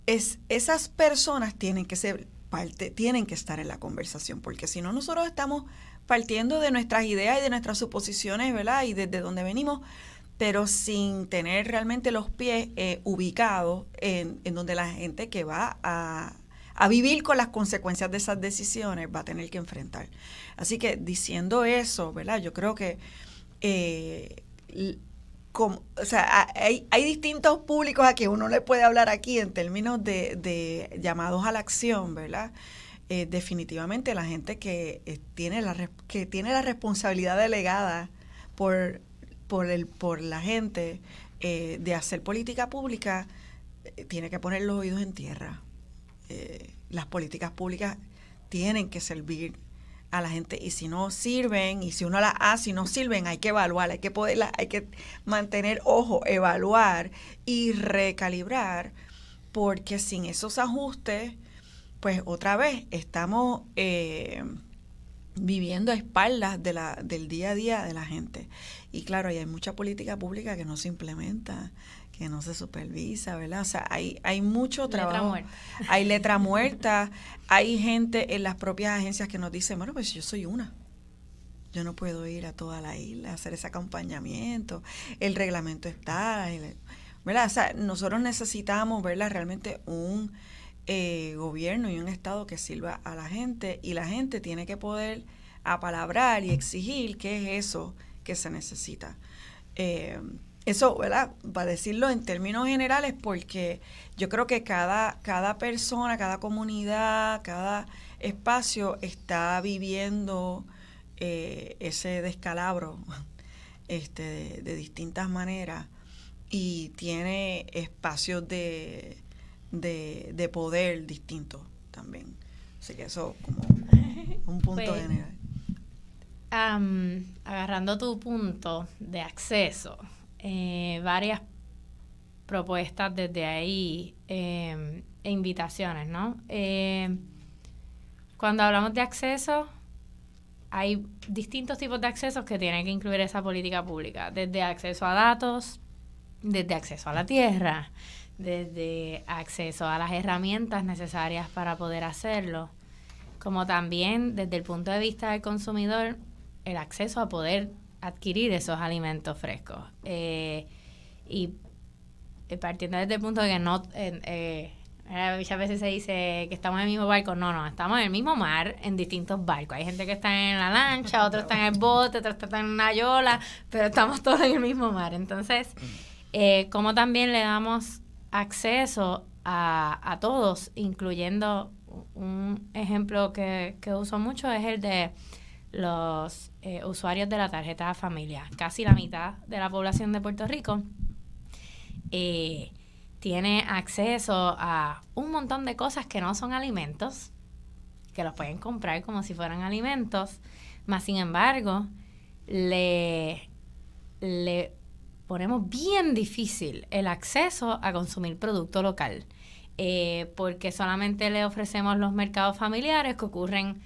esas personas tienen que ser parte, tienen que estar en la conversación, porque si no, nosotros estamos partiendo de nuestras ideas y de nuestras suposiciones, ¿verdad?, y desde donde venimos, pero sin tener realmente los pies ubicados en donde la gente que va a vivir con las consecuencias de esas decisiones va a tener que enfrentar. Así que diciendo eso, ¿verdad?, yo creo que hay distintos públicos a que uno le puede hablar aquí en términos de llamados a la acción, ¿verdad? Definitivamente la gente que tiene la responsabilidad delegada por la gente de hacer política pública, tiene que poner los oídos en tierra. Las políticas públicas tienen que servir a la gente, y si no sirven, y si uno las hace y no sirven, hay que evaluar, hay que mantener ojo, evaluar y recalibrar, porque sin esos ajustes, pues otra vez estamos viviendo a espaldas del día a día de la gente. Y claro, hay mucha política pública que no se implementa, que no se supervisa, ¿verdad? O sea, hay mucho trabajo. Hay letra muerta, hay gente en las propias agencias que nos dicen, bueno, pues yo soy una. Yo no puedo ir a toda la isla a hacer ese acompañamiento. El reglamento está, ¿verdad? O sea, nosotros necesitamos, ¿verdad?, realmente un gobierno y un Estado que sirva a la gente, y la gente tiene que poder apalabrar y exigir qué es eso que se necesita. Eso, ¿verdad?, para decirlo en términos generales, porque yo creo que cada persona, cada comunidad, cada espacio está viviendo ese descalabro de distintas maneras, y tiene espacios de poder distintos también. Así que eso como un punto general. Agarrando tu punto de acceso, varias propuestas desde ahí e invitaciones, ¿no? Cuando hablamos de acceso, hay distintos tipos de accesos que tienen que incluir esa política pública, desde acceso a datos, desde acceso a la tierra, desde acceso a las herramientas necesarias para poder hacerlo, como también desde el punto de vista del consumidor, el acceso a poder adquirir esos alimentos frescos. Y partiendo desde el punto de que no... muchas veces se dice que estamos en el mismo barco. No, estamos en el mismo mar, en distintos barcos. Hay gente que está en la lancha, otros están en el bote, otros están en una yola, pero estamos todos en el mismo mar. Entonces, como también le damos acceso a todos, incluyendo un ejemplo que uso mucho es el de los usuarios de la tarjeta familia. Casi la mitad de la población de Puerto Rico tiene acceso a un montón de cosas que no son alimentos, que los pueden comprar como si fueran alimentos, más sin embargo, le ponemos bien difícil el acceso a consumir producto local, porque solamente le ofrecemos los mercados familiares que ocurren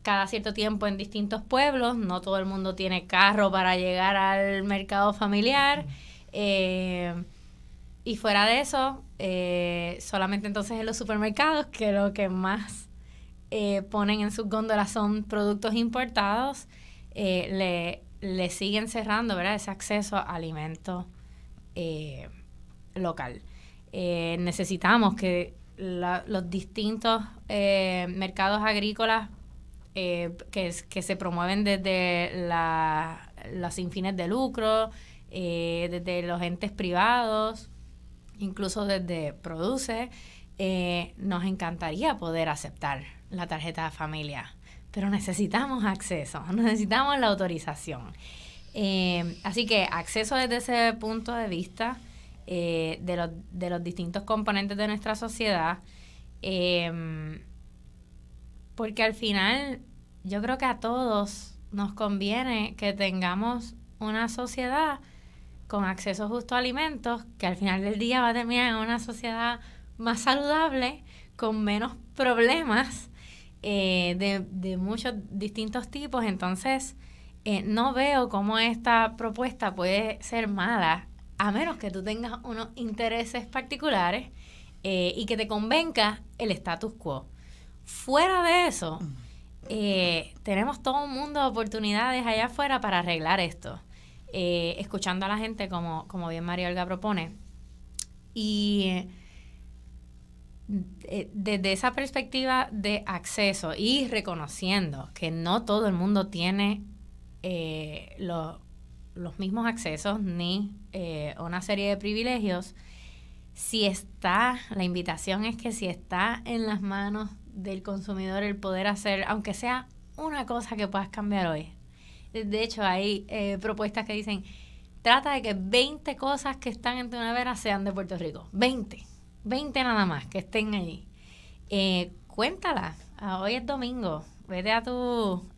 cada cierto tiempo en distintos pueblos. No todo el mundo tiene carro para llegar al mercado familiar, y fuera de eso, solamente entonces en los supermercados, que lo que más ponen en sus góndolas son productos importados, le siguen cerrando, ¿verdad?, ese acceso a alimento local. Necesitamos que los distintos mercados agrícolas que se promueven desde los sin fines de lucro, desde los entes privados, incluso desde Produce, nos encantaría poder aceptar la tarjeta de familia, pero necesitamos acceso, necesitamos la autorización. Así que acceso desde ese punto de vista de los distintos componentes de nuestra sociedad, porque al final yo creo que a todos nos conviene que tengamos una sociedad con acceso justo a alimentos, que al final del día va a terminar en una sociedad más saludable, con menos problemas de muchos distintos tipos. Entonces, no veo cómo esta propuesta puede ser mala, a menos que tú tengas unos intereses particulares y que te convenga el status quo. Fuera de eso, tenemos todo un mundo de oportunidades allá afuera para arreglar esto, escuchando a la gente como bien María Olga propone. Y desde esa perspectiva de acceso y reconociendo que no todo el mundo tiene los mismos accesos ni una serie de privilegios, la invitación es que si está en las manos del consumidor el poder hacer, aunque sea una cosa que puedas cambiar hoy. De hecho, hay propuestas que dicen, trata de que 20 cosas que están en tu nevera sean de Puerto Rico. 20 nada más que estén allí. Cuéntala. Hoy es domingo. Vete a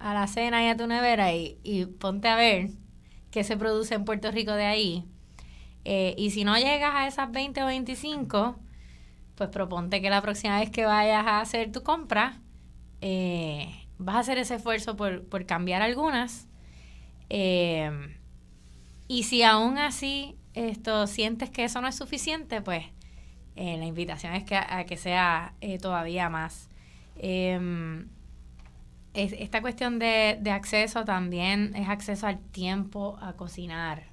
la cena y a tu nevera y ponte a ver qué se produce en Puerto Rico de ahí. Y si no llegas a esas 20 o 25, pues proponte que la próxima vez que vayas a hacer tu compra, vas a hacer ese esfuerzo por cambiar algunas. Y si aún así sientes que eso no es suficiente, pues la invitación es a que sea todavía más. Esta cuestión de acceso también es acceso al tiempo a cocinar.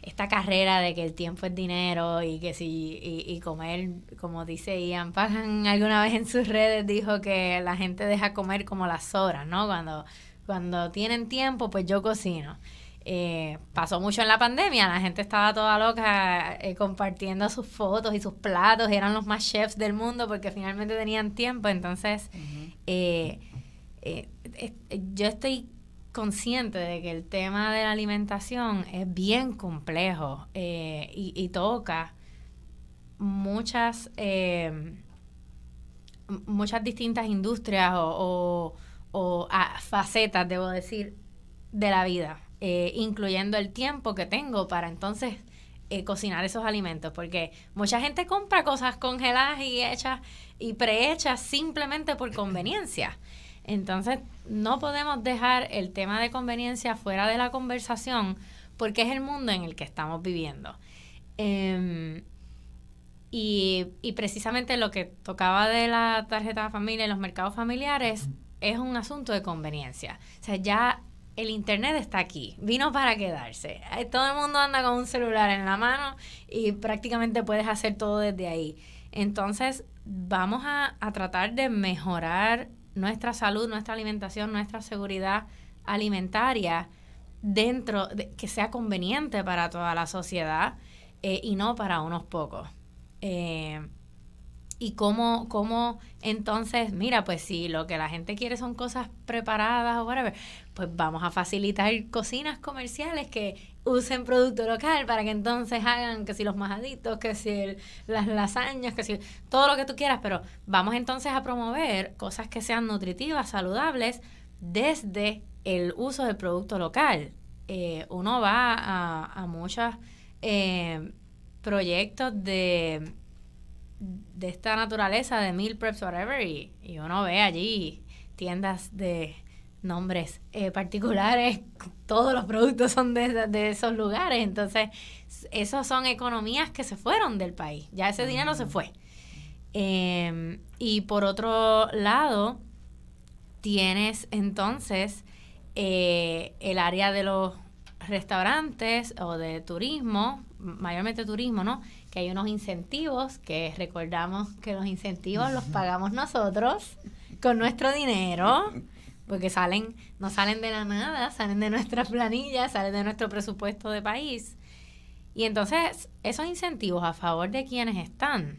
Esta carrera de que el tiempo es dinero y que y comer, como dice Ian Pagan alguna vez en sus redes, dijo que la gente deja comer como las horas, ¿no? Cuando tienen tiempo, pues yo cocino. Pasó mucho en la pandemia, la gente estaba toda loca compartiendo sus fotos y sus platos, eran los más chefs del mundo porque finalmente tenían tiempo. Entonces, yo estoy consciente de que el tema de la alimentación es bien complejo y toca muchas distintas industrias o facetas, debo decir, de la vida, incluyendo el tiempo que tengo para entonces cocinar esos alimentos, porque mucha gente compra cosas congeladas y hechas y prehechas simplemente por conveniencia. Entonces, no podemos dejar el tema de conveniencia fuera de la conversación porque es el mundo en el que estamos viviendo. Y precisamente lo que tocaba de la tarjeta de familia y los mercados familiares es un asunto de conveniencia. O sea, ya el internet está aquí, vino para quedarse. Todo el mundo anda con un celular en la mano y prácticamente puedes hacer todo desde ahí. Entonces, vamos a tratar de mejorar nuestra salud, nuestra alimentación, nuestra seguridad alimentaria dentro de que sea conveniente para toda la sociedad y no para unos pocos. Y cómo entonces, mira, pues si lo que la gente quiere son cosas preparadas o whatever, pues vamos a facilitar cocinas comerciales que usen producto local para que entonces hagan que si los majaditos, que si las lasañas, que si todo lo que tú quieras, pero vamos entonces a promover cosas que sean nutritivas, saludables, desde el uso del producto local. Uno va a muchos proyectos de esta naturaleza, de meal preps, whatever, y uno ve allí tiendas de nombres particulares, todos los productos son de esos lugares. Entonces, esos son economías que se fueron del país, ya ese dinero se fue. Y por otro lado, tienes entonces el área de los restaurantes o de turismo, mayormente turismo, ¿no? Que hay unos incentivos, que recordamos que los incentivos los pagamos nosotros con nuestro dinero, porque no salen de la nada, salen de nuestras planillas, salen de nuestro presupuesto de país. Y entonces, esos incentivos a favor de quienes están,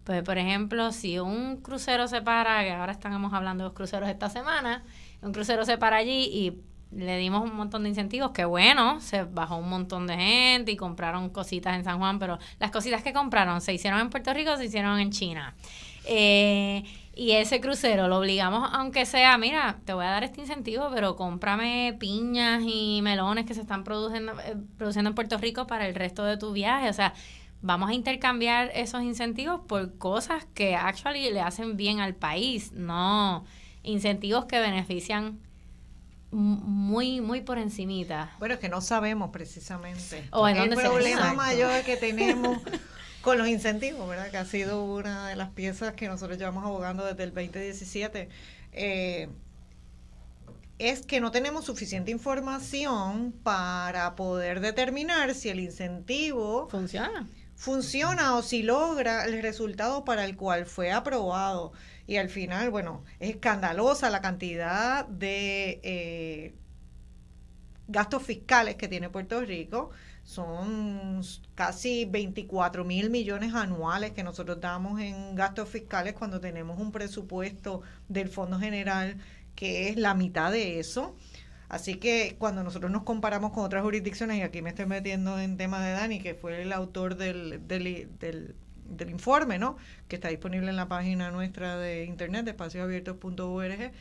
Pues, por ejemplo, si un crucero se para, que ahora estamos hablando de los cruceros esta semana, un crucero se para allí y le dimos un montón de incentivos, que bueno, se bajó un montón de gente y compraron cositas en San Juan, pero las cositas que compraron se hicieron en Puerto Rico o se hicieron en China. Y ese crucero lo obligamos, aunque sea, mira, te voy a dar este incentivo, pero cómprame piñas y melones que se están produciendo en Puerto Rico para el resto de tu viaje. O sea, vamos a intercambiar esos incentivos por cosas que actually le hacen bien al país, no incentivos que benefician muy muy por encimita. Bueno, es que no sabemos precisamente. El problema mayor que tenemos con los incentivos, ¿verdad? Que ha sido una de las piezas que nosotros llevamos abogando desde el 2017. Es que no tenemos suficiente información para poder determinar si el incentivo funciona o si logra el resultado para el cual fue aprobado. Y al final, bueno, es escandalosa la cantidad de gastos fiscales que tiene Puerto Rico. Son casi 24,000 millones anuales que nosotros damos en gastos fiscales cuando tenemos un presupuesto del Fondo General que es la mitad de eso. Así que cuando nosotros nos comparamos con otras jurisdicciones, y aquí me estoy metiendo en tema de Dani, que fue el autor del informe, ¿no?, que está disponible en la página nuestra de internet, de espacioabiertos.org,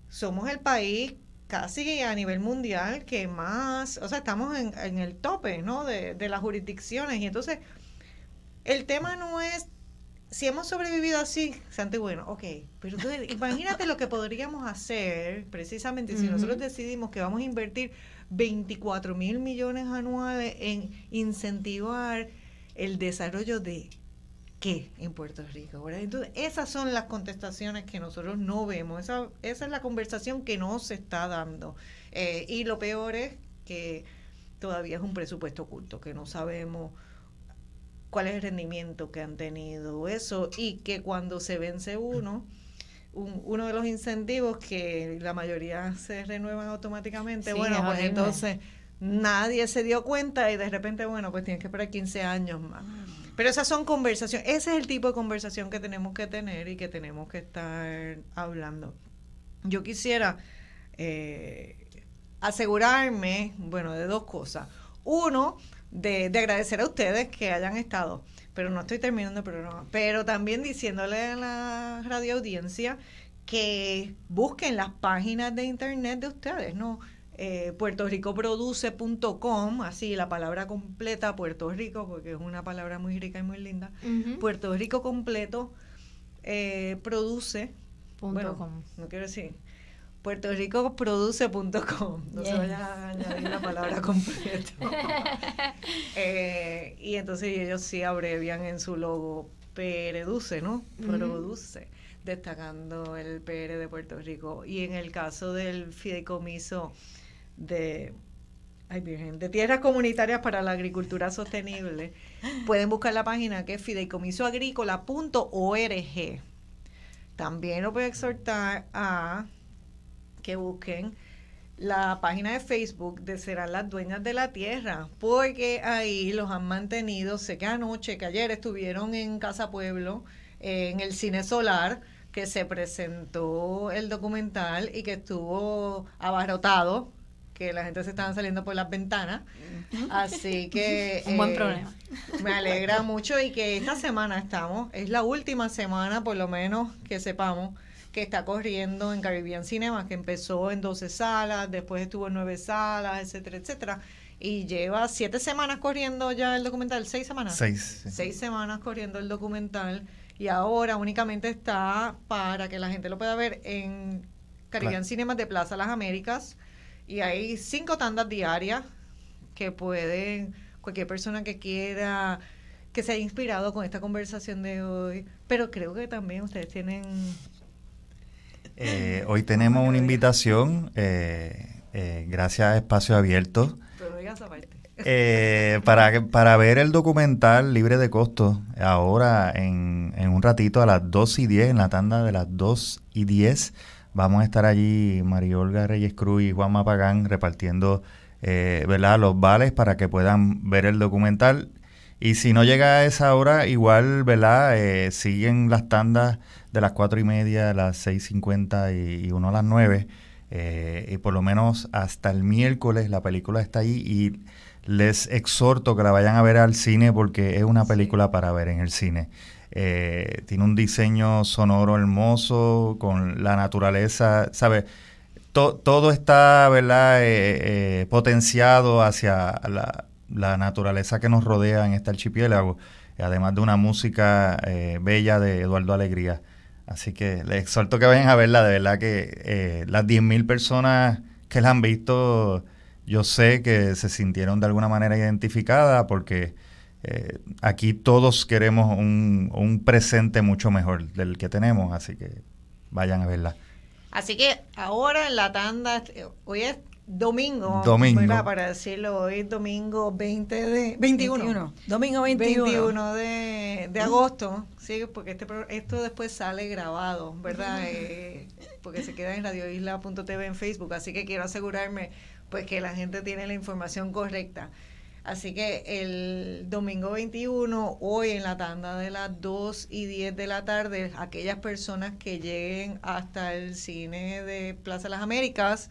somos el país casi a nivel mundial que más, o sea, estamos en el tope, ¿no?, de las jurisdicciones. Y entonces, el tema no es si hemos sobrevivido así, Santi, bueno, ok, pero entonces imagínate lo que podríamos hacer precisamente si nosotros decidimos que vamos a invertir 24,000 millones anuales en incentivar el desarrollo de ¿qué en Puerto Rico? ¿Verdad? Entonces, esas son las contestaciones que nosotros no vemos, esa es la conversación que no se está dando. Y lo peor es que todavía es un presupuesto oculto, que no sabemos cuál es el rendimiento que han tenido eso, y que cuando se vence uno de los incentivos, que la mayoría se renuevan automáticamente, sí, bueno, pues entonces nadie se dio cuenta y de repente, bueno, pues tienes que esperar 15 años más. Pero esas son conversaciones, ese es el tipo de conversación que tenemos que tener y que tenemos que estar hablando. Yo quisiera asegurarme, bueno, de dos cosas. Uno, de agradecer a ustedes que hayan estado, pero no estoy terminando el programa, pero también diciéndole a la radio audiencia que busquen las páginas de internet de ustedes, ¿no? puertoricoproduce.com, así la palabra completa, Puerto Rico, porque es una palabra muy rica y muy linda, Puerto Rico completo, produce, bueno, no quiero decir, puertoricoproduce.com, no se vaya a añadir la palabra completa. Y entonces ellos sí abrevian en su logo PRDUCE, ¿no? Produce, destacando el PR de Puerto Rico. Y en el caso del fideicomiso de Tierras Comunitarias para la Agricultura Sostenible, pueden buscar la página que es fideicomisoagrícola.org. También lo voy a exhortar a que busquen la página de Facebook de Serán las Dueñas de la Tierra, porque ahí los han mantenido. Sé que anoche, que ayer estuvieron en Casa Pueblo, en el Cine Solar, que se presentó el documental y que estuvo abarrotado, que la gente se estaban saliendo por las ventanas. Así que un buen problema. Me alegra mucho, y que esta semana es la última semana, por lo menos que sepamos, que está corriendo en Caribbean Cinema, que empezó en 12 salas, después estuvo en 9 salas, etcétera, etcétera, y lleva 7 semanas corriendo ya el documental. 6 semanas. 6. Sí. 6 semanas corriendo el documental, y ahora únicamente está para que la gente lo pueda ver en Caribbean Cinema de Plaza Las Américas, y hay 5 tandas diarias que pueden, cualquier persona que quiera, que se haya inspirado con esta conversación de hoy, pero creo que también ustedes tienen... hoy tenemos una invitación, gracias a Espacio Abierto, para ver el documental libre de costo, ahora en un ratito a las 2:10, en la tanda de las 2:10, vamos a estar allí María Olga Reyes Cruz y Juan Mapagán repartiendo ¿verdad?, los vales para que puedan ver el documental. Y si no llega a esa hora, igual, ¿verdad? Siguen las tandas de las 4:30, las 6:50 y uno a las 9. Y por lo menos hasta el miércoles la película está ahí y les exhorto que la vayan a ver al cine porque es una película para ver en el cine. Tiene un diseño sonoro hermoso, con la naturaleza, ¿sabes? Todo está, ¿verdad? Potenciado hacia la naturaleza que nos rodea en este archipiélago, además de una música bella de Eduardo Alegría. Así que les exhorto que vayan a verla. De verdad que las 10,000 personas que la han visto, yo sé que se sintieron de alguna manera identificadas porque aquí todos queremos un presente mucho mejor del que tenemos, así que vayan a verla. Así que ahora en la tanda, hoy es domingo, ¿verdad? Para decirlo, hoy es domingo 21. Domingo 21. 21 de agosto, sí, porque esto después sale grabado, ¿verdad? Porque se queda en radioisla.tv en Facebook, así que quiero asegurarme pues que la gente tiene la información correcta. Así que el domingo 21, hoy en la tanda de las 2:10 de la tarde, aquellas personas que lleguen hasta el cine de Plaza Las Américas,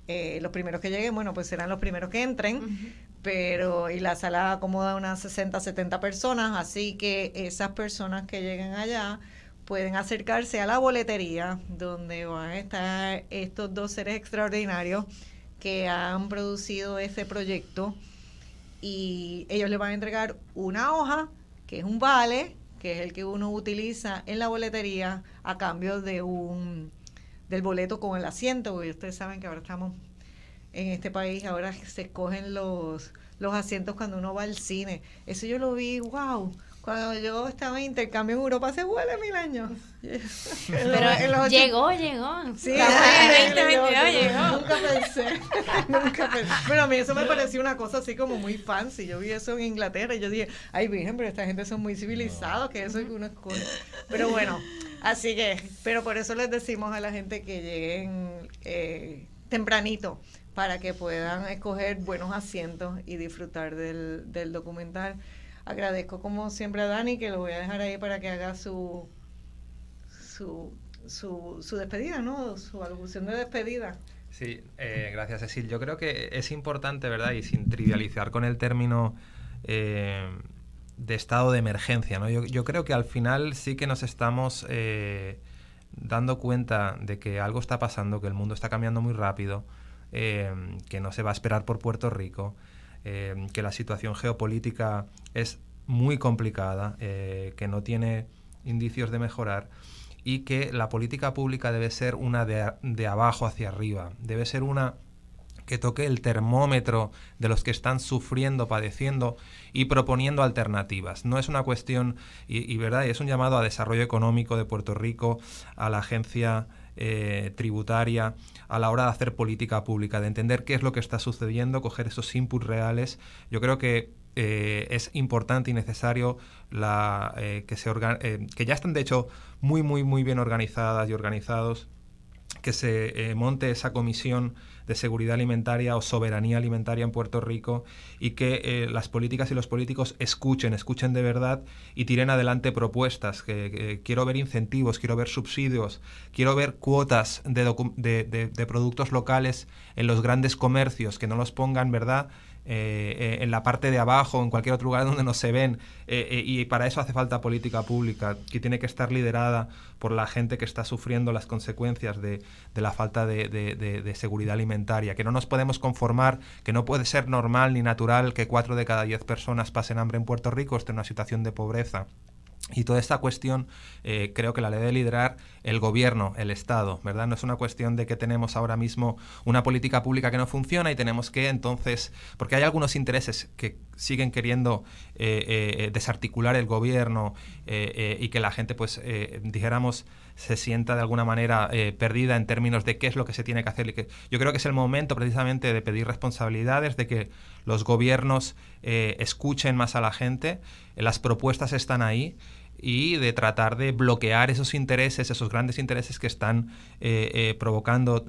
los primeros que lleguen, bueno, pues serán los primeros que entren, pero y la sala acomoda unas 60, 70 personas, así que esas personas que lleguen allá pueden acercarse a la boletería, donde van a estar estos dos seres extraordinarios que han producido este proyecto, y ellos le van a entregar una hoja, que es un vale, que es el que uno utiliza en la boletería a cambio de del boleto con el asiento, porque ustedes saben que ahora estamos en este país, ahora se escogen los asientos cuando uno va al cine. Eso yo lo vi, wow, cuando yo estaba en intercambio en Europa hace 1000 años. Pero llegó. Sí, llegó. Nunca pensé. Pero a mí eso me pareció una cosa así como muy fancy. Yo vi eso en Inglaterra y yo dije, ay virgen, pero esta gente son muy civilizados, que eso es que uno escoge. Pero bueno, así que, pero por eso les decimos a la gente que lleguen tempranito, para que puedan escoger buenos asientos y disfrutar del documental. Agradezco como siempre a Dani, que lo voy a dejar ahí para que haga su despedida, ¿no? Su alocución de despedida. Sí, gracias, Cecil. Yo creo que es importante, ¿verdad? Y sin trivializar con el término de estado de emergencia, ¿no? Yo creo que al final sí que nos estamos dando cuenta de que algo está pasando, que el mundo está cambiando muy rápido, que no se va a esperar por Puerto Rico, que la situación geopolítica es muy complicada, que no tiene indicios de mejorar, y que la política pública debe ser una de abajo hacia arriba, debe ser una que toque el termómetro de los que están sufriendo, padeciendo y proponiendo alternativas. No es una cuestión, y verdad, es un llamado a desarrollo económico de Puerto Rico, a la agencia tributaria, a la hora de hacer política pública, de entender qué es lo que está sucediendo, coger esos inputs reales. Yo creo que es importante y necesario que ya están de hecho muy bien organizadas y organizados, que se monte esa comisión de seguridad alimentaria o soberanía alimentaria en Puerto Rico, y que las políticas y los políticos escuchen de verdad y tiren adelante propuestas. Quiero ver incentivos, quiero ver subsidios, quiero ver cuotas de productos locales en los grandes comercios, que no los pongan, ¿verdad?, en la parte de abajo, en cualquier otro lugar donde no se ven, y para eso hace falta política pública, que tiene que estar liderada por la gente que está sufriendo las consecuencias de la falta de seguridad alimentaria, que no nos podemos conformar, que no puede ser normal ni natural que 4 de cada 10 personas pasen hambre en Puerto Rico, esté en una situación de pobreza. Y toda esta cuestión creo que la debe liderar el gobierno, el Estado, ¿verdad? No es una cuestión de que tenemos ahora mismo una política pública que no funciona y tenemos que entonces, porque hay algunos intereses que siguen queriendo desarticular el gobierno y que la gente, pues, dijéramos, se sienta de alguna manera perdida en términos de qué es lo que se tiene que hacer. Y yo creo que es el momento precisamente de pedir responsabilidades, de que los gobiernos escuchen más a la gente. Las propuestas están ahí y de tratar de bloquear esos intereses, esos grandes intereses que están provocando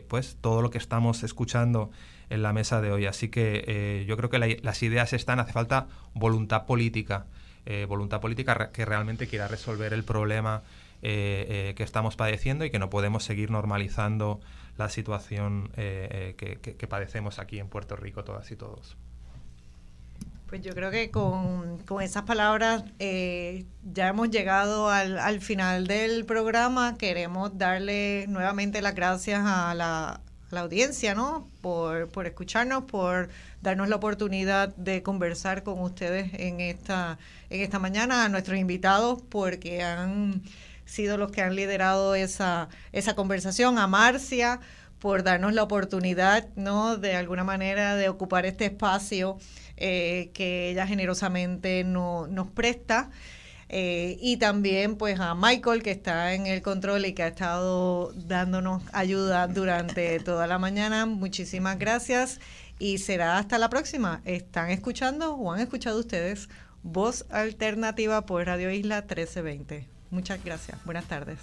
pues todo lo que estamos escuchando en la mesa de hoy. Así que yo creo que las ideas están, hace falta voluntad política que realmente quiera resolver el problema que estamos padeciendo y que no podemos seguir normalizando la situación que padecemos aquí en Puerto Rico todas y todos. Pues yo creo que con esas palabras ya hemos llegado al final del programa. Queremos darle nuevamente las gracias a la audiencia, ¿no? Por escucharnos, por darnos la oportunidad de conversar con ustedes en esta mañana, a nuestros invitados, porque han sido los que han liderado esa conversación, a Marcia, por darnos la oportunidad, ¿no?, de alguna manera de ocupar este espacio que ella generosamente nos presta, y también pues a Michael, que está en el control y que ha estado dándonos ayuda durante toda la mañana. Muchísimas gracias y será hasta la próxima. ¿Están escuchando o han escuchado ustedes Voz Alternativa por Radio Isla 1320? Muchas gracias. Buenas tardes.